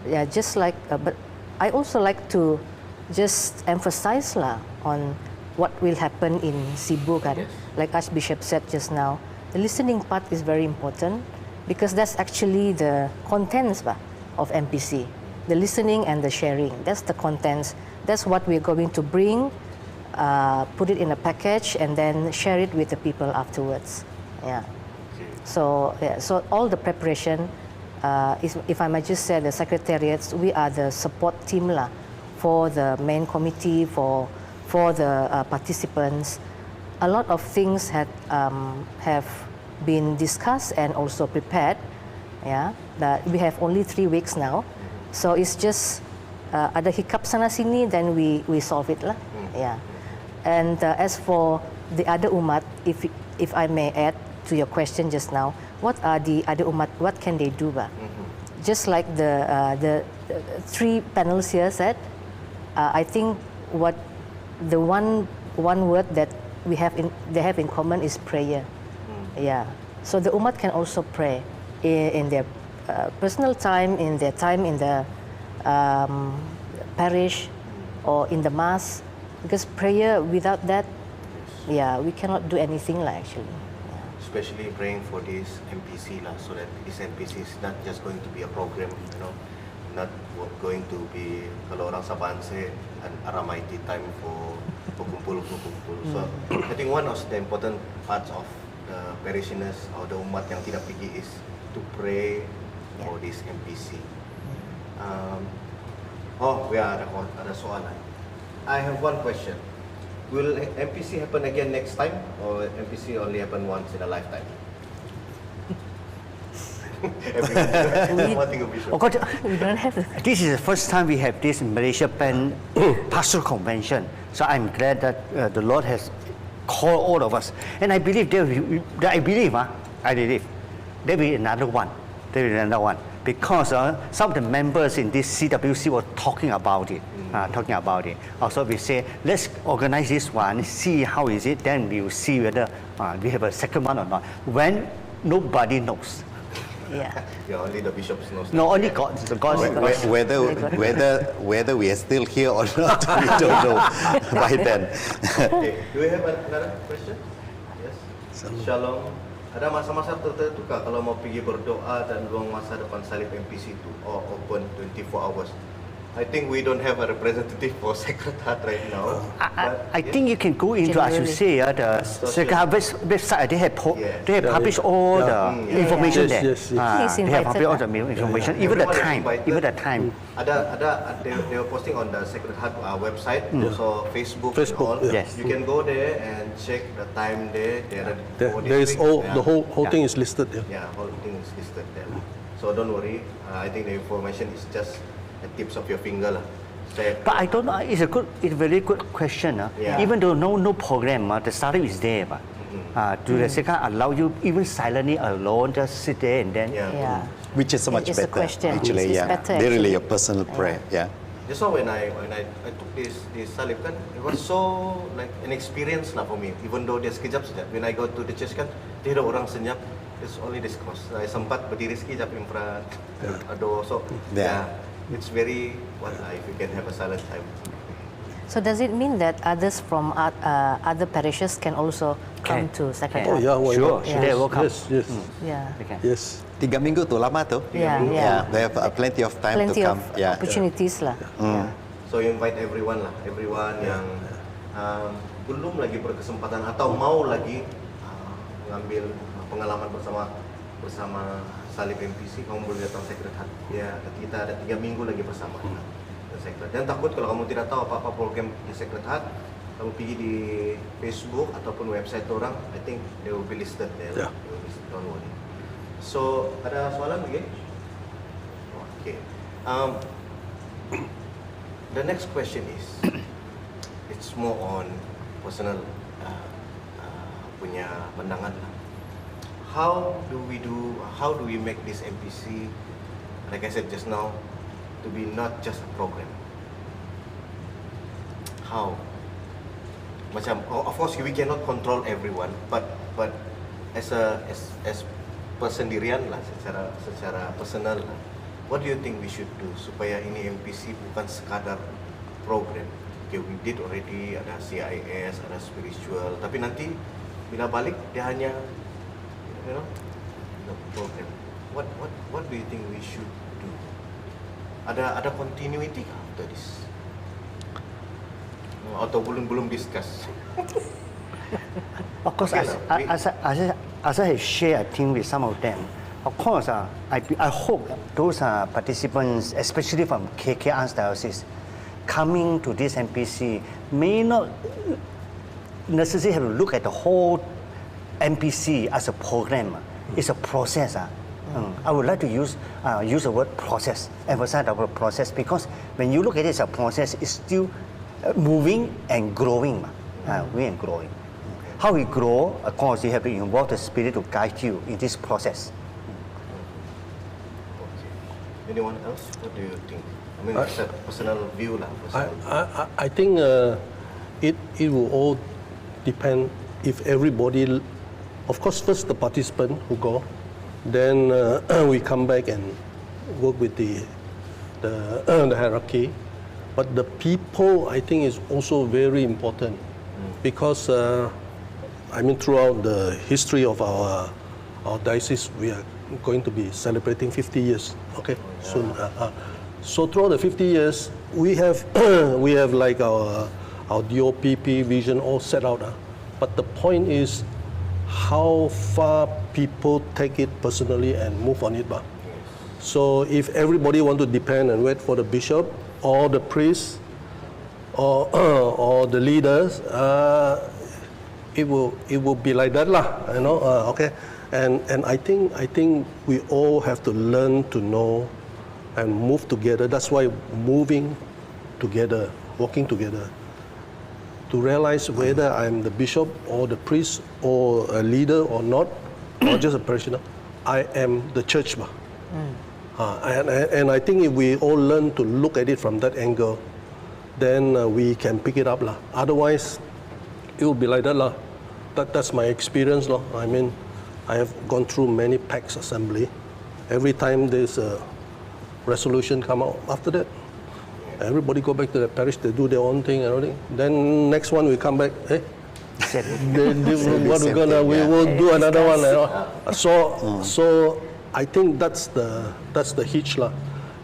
Yeah, just like, but I also like to just emphasize on what will happen in Cebu. Yes. Like Archbishop said just now, the listening part is very important because that's actually the contents of MPC. The listening and the sharing, that's the contents. That's what we're going to bring, put it in a package and then share it with the people afterwards. Yeah. So, yeah, so all the preparation, if I might just say, the secretariats, we are the support team lah, for the main committee, for the participants. A lot of things have been discussed and also prepared. Yeah, but we have only 3 weeks now, so it's just ada hiccup sana sini, then we solve it lah. Yeah, and as for the other umat, if I may add to your question just now, what are the other umat? What can they do? Just like the 3 panels here said, I think what the one word that they have in common is prayer. Yeah, so the umat can also pray in their personal time, in their time in the parish or in the mass, because prayer, without that, yeah, we cannot do anything lah actually. Especially praying for this MPC lah, so that this MPC is not just going to be a program, not going to be, kalau orang Sabah say, an ramai time for kumpul. So I think one of the important parts of the parishioners or the umat yang tidak pergi is to pray for this MPC. Ada soalan. I have one question. Will MPC happen again next time, or MPC only happen once in a lifetime? Of course, We don't have. this is the first time we have this Malaysia Pastoral Convention. So I'm glad that the Lord has called all of us, and I believe there will be another one. Because some of the members in this CWC were talking about it. Also, we say, let's organize this one, see how is it, then we will see whether we have a second one or not. When nobody knows. Yeah. Yeah, only the bishops knows. No, only God. The God knows. Whether we are still here or not, we don't know by then. Okay. Do we have another question? Yes. Shalom. Ada masa-masa tertentu kah kalau mau pergi berdoa dan luang masa depan salib MPC itu, or open 24 hours? I think we don't have a representative for Sacred Heart right now. I think you can go into, as you say, the Sacred Heart website. They have published all the information there. He's They have published all the invited. information, even the time. They were posting on the Sacred Heart website, also Facebook and all. Yes. You can go there and check the time there. There is the whole thing is listed there. Yeah, whole thing is listed there. So don't worry. I think the information is just at tips of your finger lah. But I don't know. It's a very good question. Yeah. Even though no program, the salib is there. Do the Sacred Heart allow you even silently alone, just sit there and then? Yeah. Which is much It's a better, question. actually. It's Yeah, better, they're really actually. a personal prayer. Yeah. Just so when I took this salib kan, it was so like an experience lah for me. Even though dia sekejap saja. When I go to the church kan, dia ada orang senyap. It's only this course. I sempat berdiri sekejap in front, door. So yeah, it's very if you can have a silent time. So does it mean that others from other parishes can also come to Sacred Oh Heart? yeah, why Sure, not? sure. They will come. Yes. Yeah. Okay. Yes. 3 minggu tu lama tu. Yeah. They have plenty of time Plenty to of come. Yeah. opportunities lah. Yeah. So you invite everyone yang belum lagi berkesempatan atau mau lagi mengambil pengalaman bersama salib MPC, kamu boleh datang Sacred Heart. Ya, kita ada 3 minggu lagi bersama Sacred. Dan takut kalau kamu tidak tahu apa-apa program di Sacred Heart, kamu pergi di Facebook ataupun website orang, I think they will be listed there. Yeah. They will be listed, don't worry. So, ada soalan lagi? Okay. The next question is, it's more on personal punya pandangan lah. How do we make this MPC, like I said just now, to be not just a program? How? Macam, of course we cannot control everyone, but as persendirian lah, secara personal lah, what do you think we should do supaya ini MPC bukan sekadar program? Okay, we did already, ada CIS, ada spiritual, tapi nanti bila balik dia hanya the program. What do you think we should do? Ada continuity kah after this? Atau belum discuss? Of course, Okay, as I have shared, I think, with some of them, of course, I hope those participants, especially from KK Archdiocese, coming to this MPC may not necessarily have to look at the whole MPC as a program. It's a process. I would like to use the word process, emphasize the word process, because when you look at it as a process, it's still moving and growing. How we grow, of course, you have to involve the Spirit to guide you in this process. Okay. Anyone else? What do you think? I mean, it's a personal view lah. I think it will all depend if everybody, of course, first the participant who go, then we come back and work with the hierarchy. But the people, I think, is also very important because I mean, throughout the history of our diocese, we are going to be celebrating 50 years. Okay, soon. So throughout the 50 years, we have like our DOPP vision all set out. But the point is how far people take it personally and move on it. So if everybody want to depend and wait for the bishop or the priest or the leaders, it will be like that lah, you know. Okay, and I think we all have to learn to know and move together. That's why moving together, working together, to realize whether I'm the bishop or the priest or a leader or not, or just a parishioner, I am the church. And I think if we all learn to look at it from that angle, then we can pick it up lah. Otherwise, it will be like that lah. That's my experience lah. I mean, I have gone through many PACS assembly. Every time there's a resolution come out, after that, everybody go back to the parish, they do their own thing and everything. Then next one we come back, we will do another one. You know? So I think that's the hitch lah,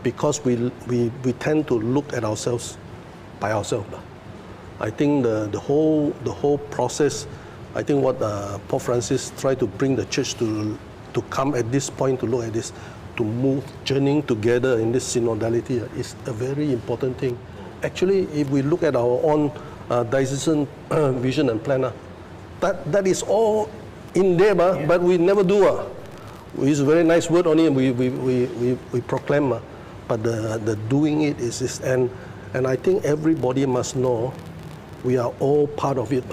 because we tend to look at ourselves by ourselves. I think the whole process, I think what Pope Francis tried to bring the church to come at this point to look at this, to move, journeying together in this synodality is a very important thing. Actually, if we look at our own diocesan vision and plan, that is all in there, but we never do. It's a very nice word only, and we proclaim, but the doing it is and I think everybody must know we are all part of it.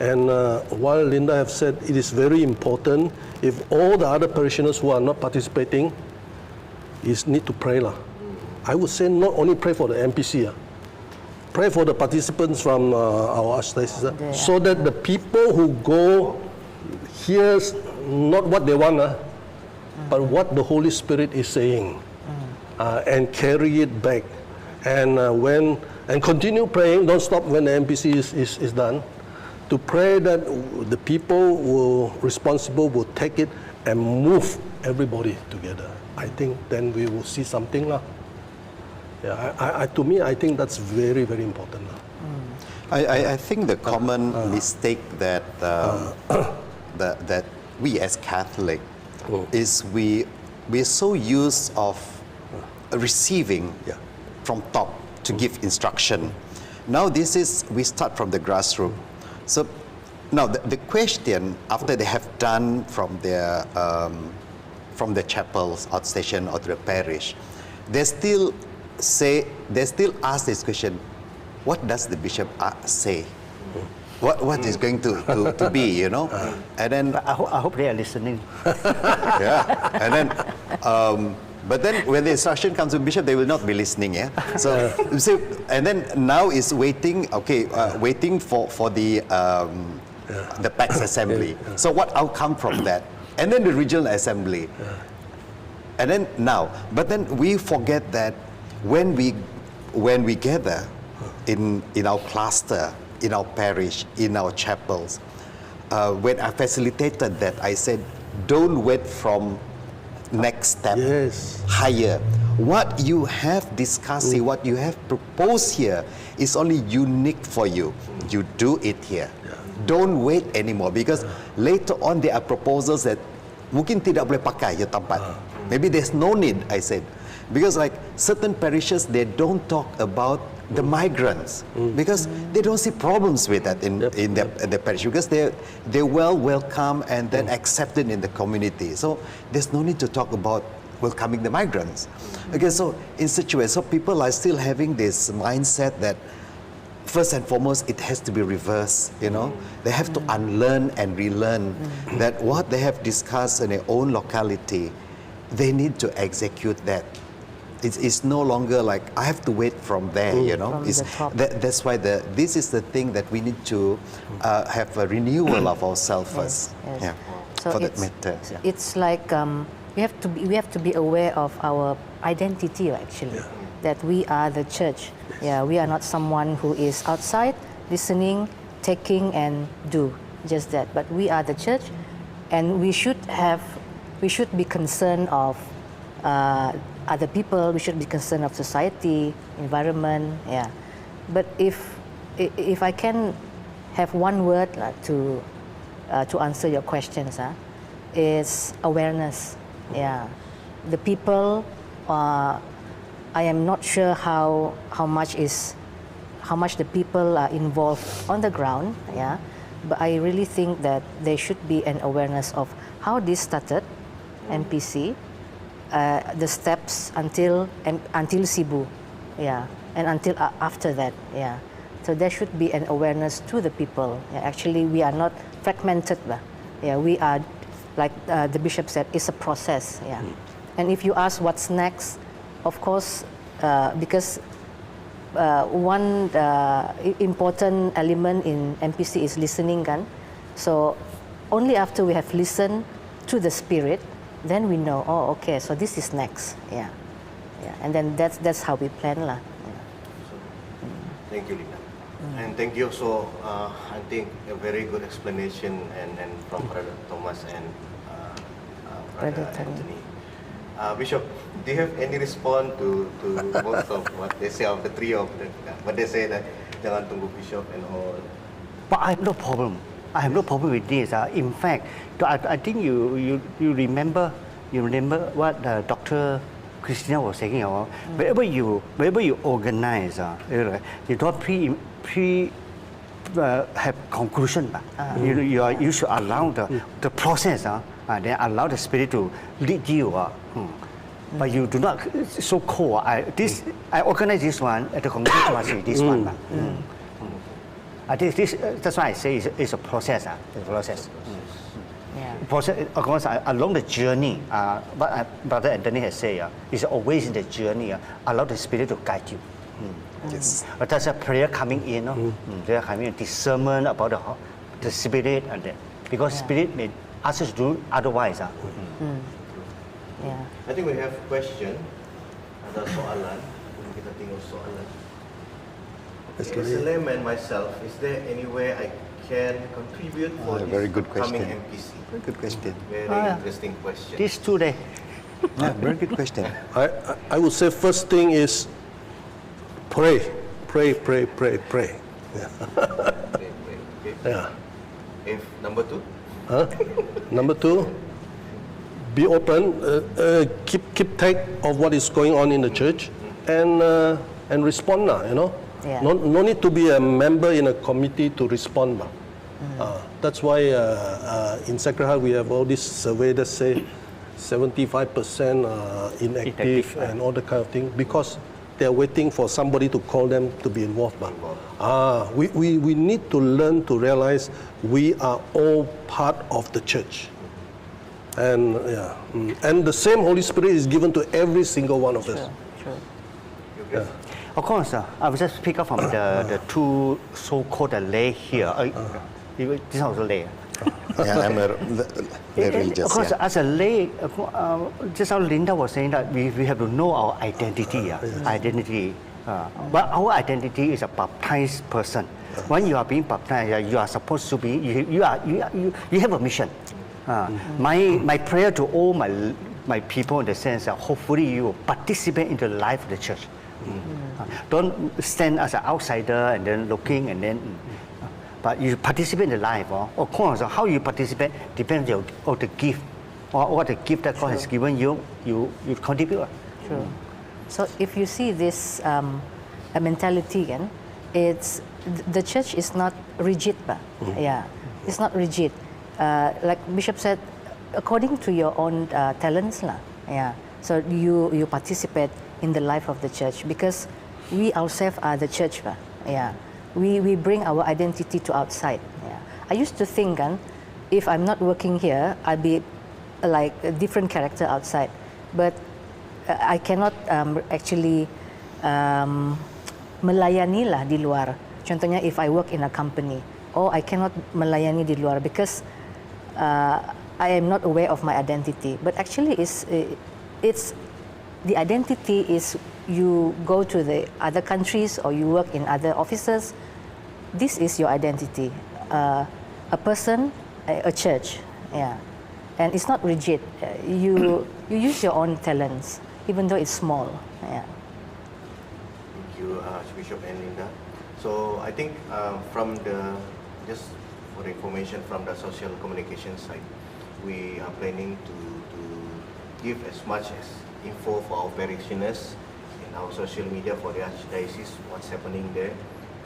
And while Linda have said it is very important, if all the other parishioners who are not participating need to pray. I would say not only pray for the MPC, pray for the participants from our Archdiocese, so that the people who go hear not what they want, but what the Holy Spirit is saying, and carry it back. And and continue praying, don't stop when the MPC is done, to pray that the people responsible will take it and move everybody together. I think then we will see something. Yeah, to me, I think that's very, very important. I think the common mistake that that we as Catholic is we're so used of receiving from top to give instruction. Now we start from the grassroots. So now the question, after they have done from their chapels, outstation, or to the parish, they still ask this question: what does the bishop say? What is going to be, you know? And then I hope they are listening. Yeah, and then. But then when the instruction comes to bishop, they will not be listening. Yeah. So and then now is waiting. Okay, waiting for the PACS assembly. So what outcome from that? And then the regional assembly. And then now, but then we forget that when we gather in our cluster, in our parish, in our chapels, when I facilitated that, I said, don't wait from next step higher. What you have discussed here, what you have proposed here is only unique for you. You do it here. Don't wait anymore because later on there are proposals that mungkin tidak boleh pakai ya tempat. Maybe there's no need, I said. Because like certain parishes, they don't talk about the migrants because they don't see problems with that in the parish because they're well welcome and then accepted in the community. So there's no need to talk about welcoming the migrants. Okay, so in situation, so people are still having this mindset that first and foremost, it has to be reversed, you know. They have to unlearn and relearn that what they have discussed in their own locality, they need to execute that. It's no longer like, I have to wait from there, you know. From the top. That's why this is the thing that we need to have a renewal of ourselves first. Yes. Yeah, So for that it's, matter. Yeah. it's like we have to be aware of our identity actually, that we are the church. Yeah, we are not someone who is outside listening, taking and do just that. But we are the church, and we should be concerned of other people. We should be concerned of society, environment. Yeah, but if I can have one word to answer your questions, is awareness. Yeah, the people. I am not sure how much the people are involved on the ground. Yeah, but I really think that there should be an awareness of how this started, MPC, the steps until Sibu, yeah, and until after that, yeah. So there should be an awareness to the people. Yeah, actually, we are not fragmented. Yeah, we are, like the bishop said, it's a process. Yeah, and if you ask what's next, of course, because one important element in MPC is listening, kan? So only after we have listened to the Spirit, then we know, oh, okay, so this is next. Yeah, yeah, and then that's how we plan, lah. Yeah. Thank you, Lina. And thank you also, I think, a very good explanation and from Brother Thomas and Brother Anthony. Bishop, do you have any response to most of what they say, of the three of them? What they say that jangan tunggu Bishop and all. But I have no problem. I have no problem with this. In fact, I think you remember what Dr. Christina was saying. Wherever you organize, you don't have conclusion. You should allow the process. Then allow the Spirit to lead you. But you do not so cold. I organize this one at the congregation. This one. I think that's why I say it's a process. It's a process. Yeah. Process, of course, along the journey. But Brother Anthony has said, it's always in the journey. Allow the Spirit to guide you. Yes. But there's a prayer coming in. Prayer coming in, discernment about the Spirit, and because Spirit may ask us to do otherwise. Yeah. I think we have question. Ada soalan. Kita tengok soalan. As a layman myself, is there any way I can contribute for this very good upcoming question. MPC? Very good question. Very interesting question. These two days. Yeah, very good question. I would say first thing is pray. Pray, okay. Yeah. If number two? Number two, be open, keep track of what is going on in the church, and respond, you know. Yeah. No need to be a member in a committee to respond. That's why in Sacred Heart we have all this survey that say 75% inactive and all that kind of thing, because they're waiting for somebody to call them to be involved. We need to learn to realize we are all part of the church. And and the same Holy Spirit is given to every single one of us. True. Yeah. Of course, I will just pick up from the two so-called lay here. This is also lay. Yeah, I'm a religious. Of course, as a lay, just how Linda was saying that we have to know our identity. Identity. But our identity is a baptized person. When you are being baptized, you are supposed to be. You have a mission. My prayer to all my people in the sense that hopefully you will participate in the life of the church. Don't stand as an outsider and then looking and then. but you participate in the life. Of course, how you participate depends on the gift, or what the gift that God has given you, you contribute. True. So if you see this mentality again, it's the church is not rigid, yeah, it's not rigid. Like Bishop said, according to your own talents, yeah. So you participate in the life of the church because we ourselves are the church, yeah. We bring our identity to outside. Yeah. I used to think, if I'm not working here, I'll be like a different character outside, but I cannot actually melayani lah di luar. Contohnya, if I work in a company, I cannot melayani di luar because I am not aware of my identity. But actually, it's the identity is you go to the other countries or you work in other offices. This is your identity. A person, a church, yeah. And it's not rigid. You use your own talents, even though it's small. Yeah. Thank you, Archbishop and Linda. So I think just for information from the social communication side, we are planning to give as much as info for our parishioners in our social media for the Archdiocese, what's happening there,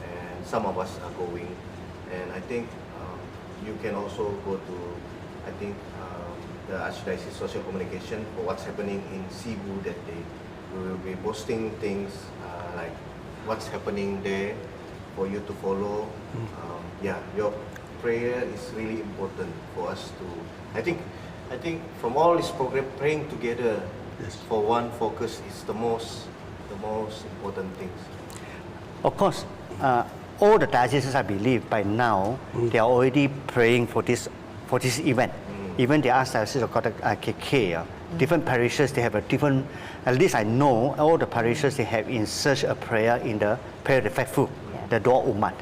and some of us are going. And I think you can also go to, I think, the Archdiocese social communication for what's happening in Cebu that day. We will be posting things like what's happening there for you to follow. Yeah, your prayer is really important for us to. I think from all this program, praying together for one focus is the most important things. Of course, all the dioceses, I believe, by now they are already praying for this event. Even the Archdiocese of Kota KK, different parishes, they have a different. At least I know all the parishes, they have inserted a prayer in the prayer of the faithful, the Doa Umat.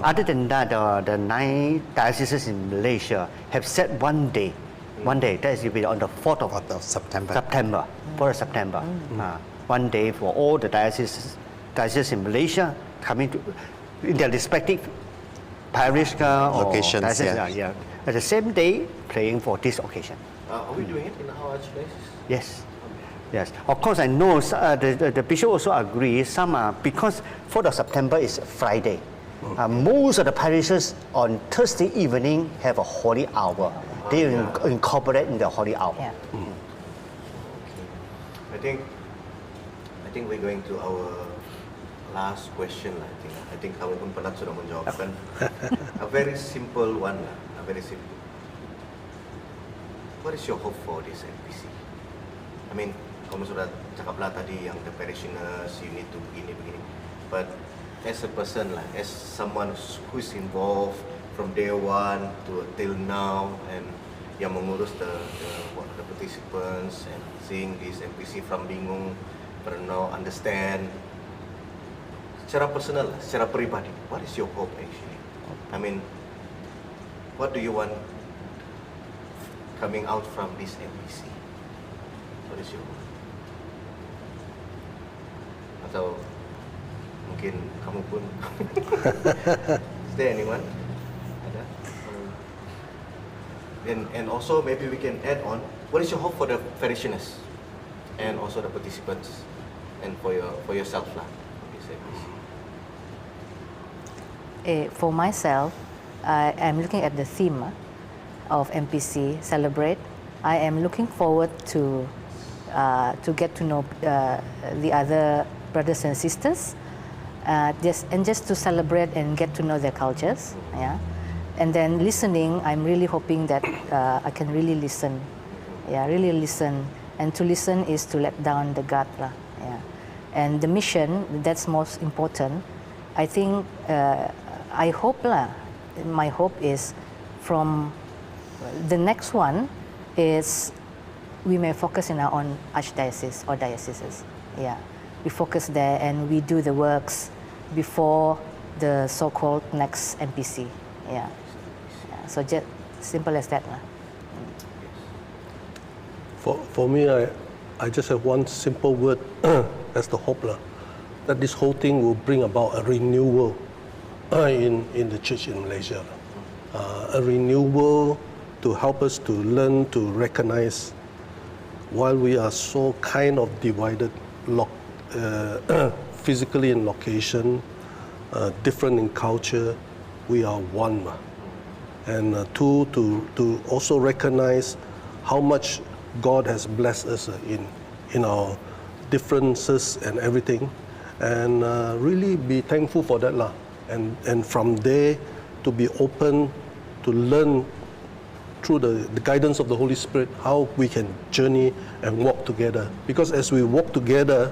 Other than that, the 9 dioceses in Malaysia have set one day, that is will be on the 4th of September. 4th of September. One day for all the dioceses in Malaysia coming to in their respective parish or locations. diocese, at the same day praying for this occasion. Are we doing it in our Archdiocese? Yes. Of course, I know the bishop also agrees. Some are because 4th of September is Friday. Most of the parishes on Thursday evening have a holy hour. They incorporate in the holy hour. Yeah. Okay. I think we're going to our last question. I think kami pun penat sudah menjawabkan. A very simple one. Very simple. What is your hope for this MPC? I mean, kamu sudah cakap lah tadi yang the parishioners, you need to begini. But as a person as someone who is involved from day one till now, and yang mengurus the participants and seeing this MPC from bingung, perenung, understand. Secara personal, secara pribadi, what is your hope actually? I mean, what do you want coming out from this MPC? What is your hope? Atau mungkin kamu pun? Is there anyone? Ada? And also maybe we can add on, what is your hope for the parishioners and also the participants and for yourself lah? For myself, I am looking at the theme of MPC, Celebrate. I am looking forward to get to know the other brothers and sisters, just to celebrate and get to know their cultures. Yeah, and then listening. I'm really hoping that I can really listen. Yeah, really listen. And to listen is to let down the guard lah. Yeah, and the mission, that's most important. I think. I hope my hope is from the next one is we may focus in our own archdiocese or dioceses. Yeah, we focus there and we do the works before the so-called next MPC. Yeah. So just simple as that. For me, I just have one simple word as the hope that this whole thing will bring about a renewal in the church in Malaysia. A renewal to help us to learn to recognize, while we are so kind of divided, physically in location, different in culture, we are one. And two, to also recognize how much God has blessed us in our differences and everything, and really be thankful for that lah. And from there, to be open to learn through the guidance of the Holy Spirit how we can journey and walk together. Because as we walk together,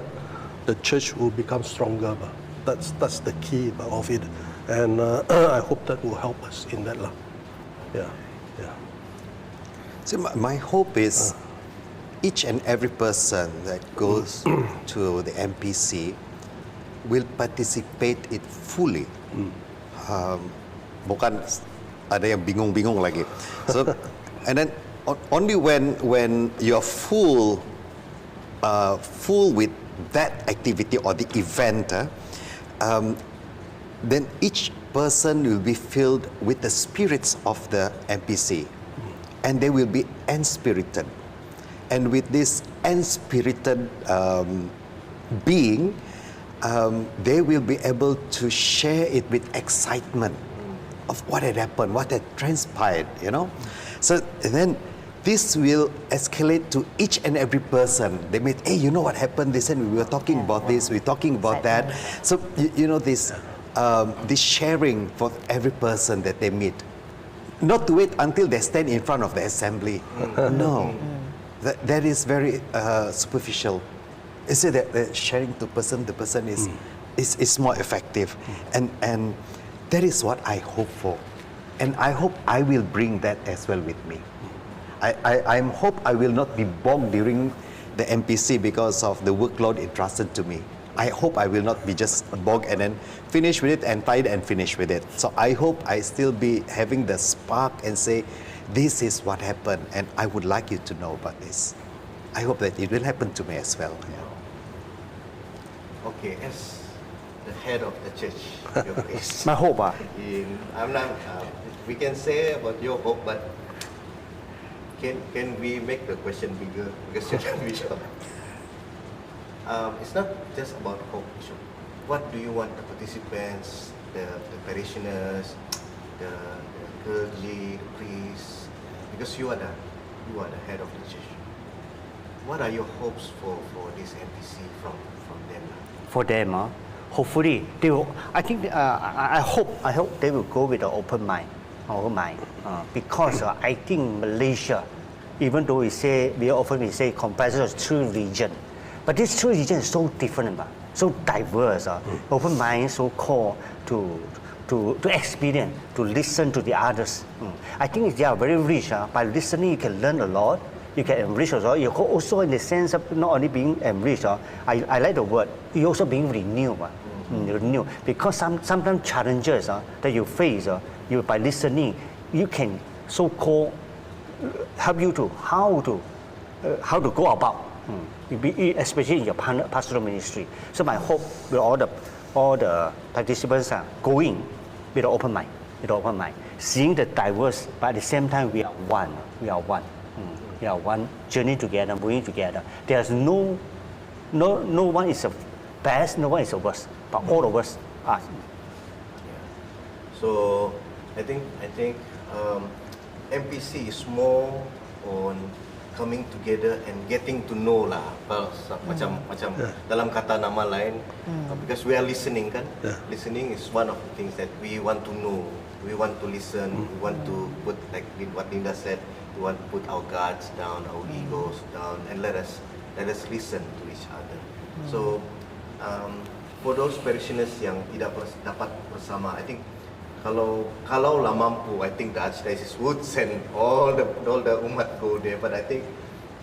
the church will become stronger. That's the key of it. And I hope that will help us in that lah. Yeah. So my hope is each and every person that goes to the MPC will participate it fully. Bukan ada yang bingung-bingung lagi. So, and then only when you're full with that activity or the event, then each person will be filled with the spirits of the MPC, and they will be enspirited. And with this enspirited being, they will be able to share it with excitement of what had happened, what had transpired, you know. So and then this will escalate to each and every person. They may, hey, you know what happened? They said we were talking about this, we're talking about that. So you know this sharing for every person that they meet. Not to wait until they stand in front of the assembly. No, that is very superficial. Is it that sharing to the person is more effective, and that is what I hope for, and I hope I will bring that as well with me. I hope I will not be bogged during the MPC because of the workload entrusted to me. I hope I will not be just bogged and then finish with it and tired and finish with it. So I hope I still be having the spark and say, this is what happened, and I would like you to know about this. I hope that it will happen to me as well. Yeah. Okay, as the head of the church, your face. My hope, I'm not. We can say about your hope, but can we make the question bigger? Because you're the bishop. It's not just about hope, Bishop. What do you want the participants, the parishioners, the clergy, the priests? Because you are the head of the church. What are your hopes for this MPC from them? for them, hopefully they will. I think I hope they will go with an open mind, because I think Malaysia, even though we say comprises of 3 regions, but these 3 regions is so different, so diverse. Open mind, so called to experience, to listen to the others. I think they are very rich. By listening, you can learn a lot. You can enrich also. You also, in the sense of not only being enriched, I like the word, you also being renewed. Renewed. Because sometimes challenges that you face, you by listening, you can so-called help you to how to go about, especially in your pastoral ministry. So my hope with all the participants are going with an open mind, seeing the diverse, but at the same time we are one. We are one, journey together, moving together. There's no one is the best, no one is the worst, but all of us are. So I think MPC is more on coming together and getting to know lah. Macam dalam kata nama lain, because we are listening kan. Listening is one of the things that we want to know. We want to listen. We want to put, like what Linda said, we want to put our guards down, our egos down, and let us listen to each other. So for those parishioners yang tidak dapat bersama, I think kalau lah mampu, I think the Archdiocese would send all the umat go there. But I think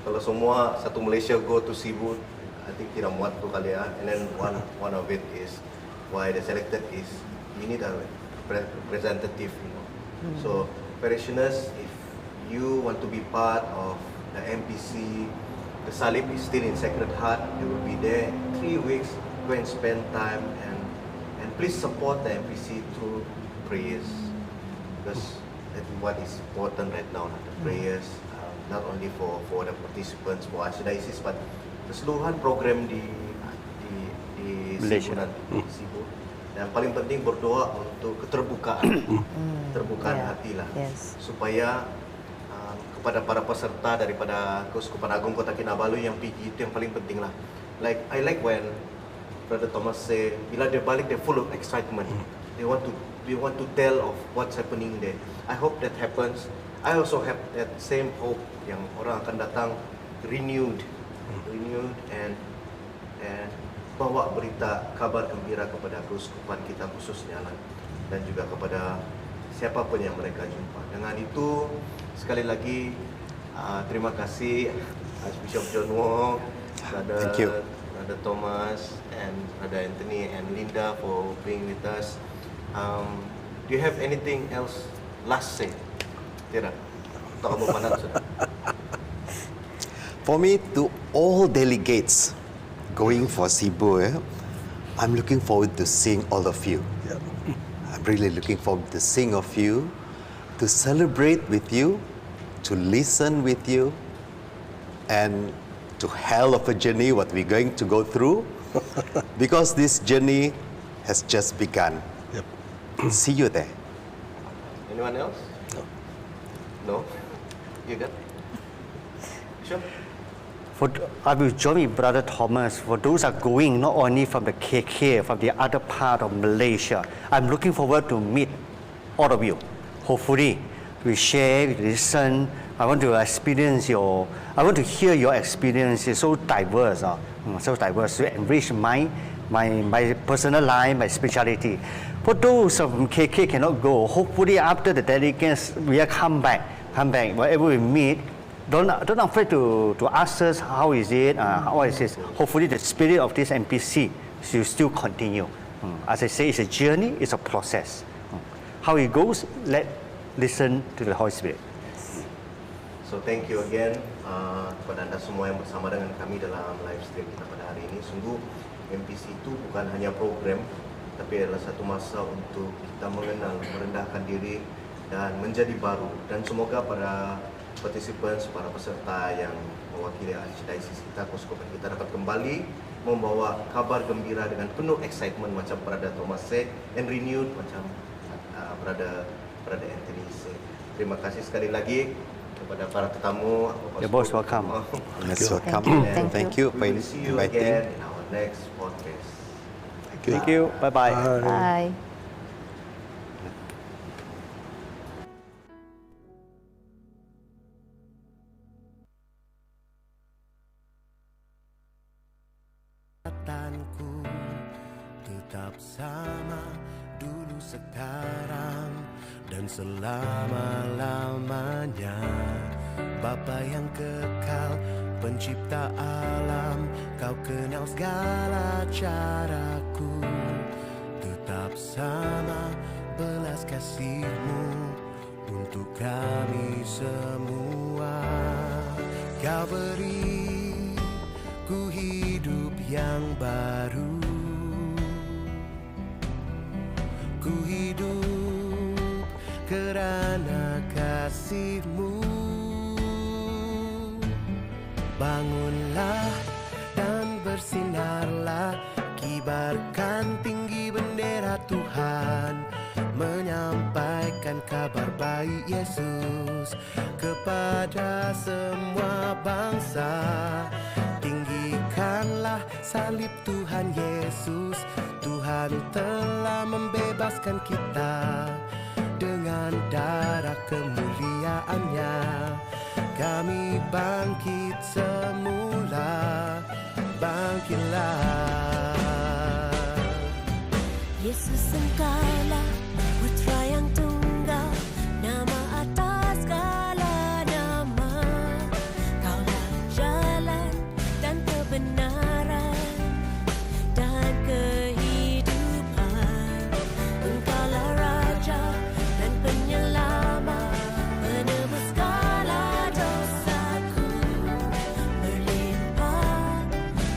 kalau semua satu Malaysia go to Cebu, I think tidak muat tu kali ya. And then one of it is why the selected is we need a representative, So parishioners, if you want to be part of the MPC, the Salib is still in Sacred Heart. They will be there 3 weeks. Go and spend time and And please support the MPC through prayers, because that's what is important right now, the prayers, not only for the participants, for Archdiocese, but keseluruhan program di Malaysia. Sibu nanti, di Sibu. Dan paling penting berdoa untuk keterbukaan, keterbukaan Yeah. hati lah, Yes. supaya kepada para peserta daripada Keuskupan Agung Kota Kinabalu yang pergi, itu yang paling penting lah. Like I like when Brother Thomas say, bila dia balik, they're full of excitement. They want to tell of what's happening there. I hope that happens. I also have that same hope yang orang akan datang renewed and bawa berita kabar gembira kepada keuskupan kita khususnya lah, dan juga kepada siapapun yang mereka jumpa. Dengan itu sekali lagi terima kasih Archbishop John Wong, Thank you. Brother Thomas and Brother Anthony and Linda for being with us. Do you have anything else last say? Tidak. Atau kamu panat sudah? For me, to all delegates going for Sibu, I'm looking forward to seeing all of you. Yeah. I'm really looking forward to seeing of you, to celebrate with you, to listen with you, and to hell of a journey what we're going to go through, because this journey has just begun. Yep. See you there. Anyone else? No? You got? Sure? I will join with Brother Thomas. For those are going not only from the KK, from the other part of Malaysia, I'm looking forward to meet all of you. Hopefully, we share, we listen. I want to hear your experience. It's so diverse, to enrich my personal life, my spirituality. For those from KK cannot go, hopefully after the delegates, we come back, wherever we meet. Don't afraid to ask us how is it, how is this. Hopefully the spirit of this MPC will still continue. As I say, it's a journey, it's a process. How it goes, listen to the Holy Spirit. So thank you again kepada anda semua yang bersama dengan kami dalam live stream kita pada hari ini. Sungguh MPC itu bukan hanya program, tapi adalah satu masa untuk kita mengenal, merendahkan diri dan menjadi baru. Dan semoga para participants, para peserta yang mewakili Archdiocese kita, keuskupan kita dapat kembali membawa kabar gembira dengan penuh excitement macam Brother Thomas say, and renewed macam Brother Anthony say. Terima kasih sekali lagi kepada para tetamu. You're most welcome. Let's welcome. Thank you. Thank you for We will see you inviting. again in our next podcast. Thank you. Bye-bye. Bye. Tetap sama dulu, sekarang, dan selama-lamanya. Bapa yang kekal, pencipta alam, kau kenal segala caraku. Tetap sama belas kasih-Mu untuk kami semua. Kau beri ku hidup yang baru. Ku hidup kerana kasih-Mu. Bangunlah dan bersinarlah, kibarkan tinggi bendera Tuhan, menyampaikan kabar baik Yesus kepada semua bangsa. Tinggikanlah salib Tuhan Yesus, Tuhan telah membebaskan kita dengan darah kemuliaan-Nya. Kami bangkit semula, bangkitlah. Yesus, Engkaulah Putra yang tunggal, nama atas segala nama. Kaulah jalan dan kebenaran dan kehidupan. Engkaulah Raja dan Penyelamat, menebus segala dosaku. Berlimpah,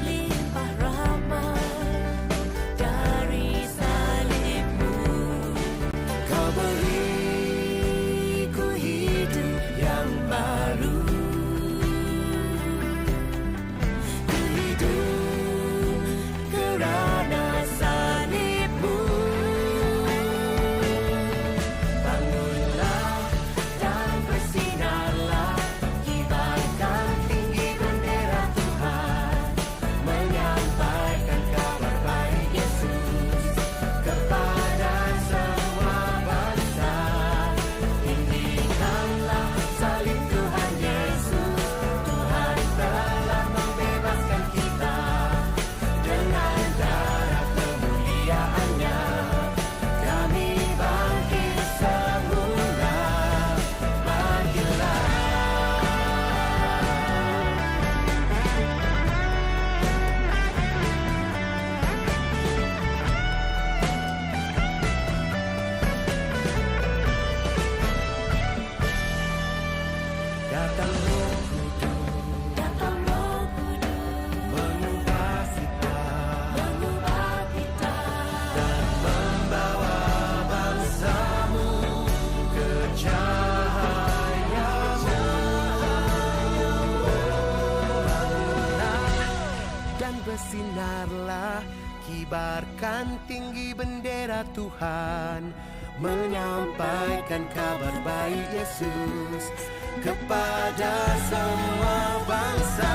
limpah rahmat dari kibarkan tinggi bendera Tuhan, menyampaikan kabar baik Yesus kepada semua bangsa.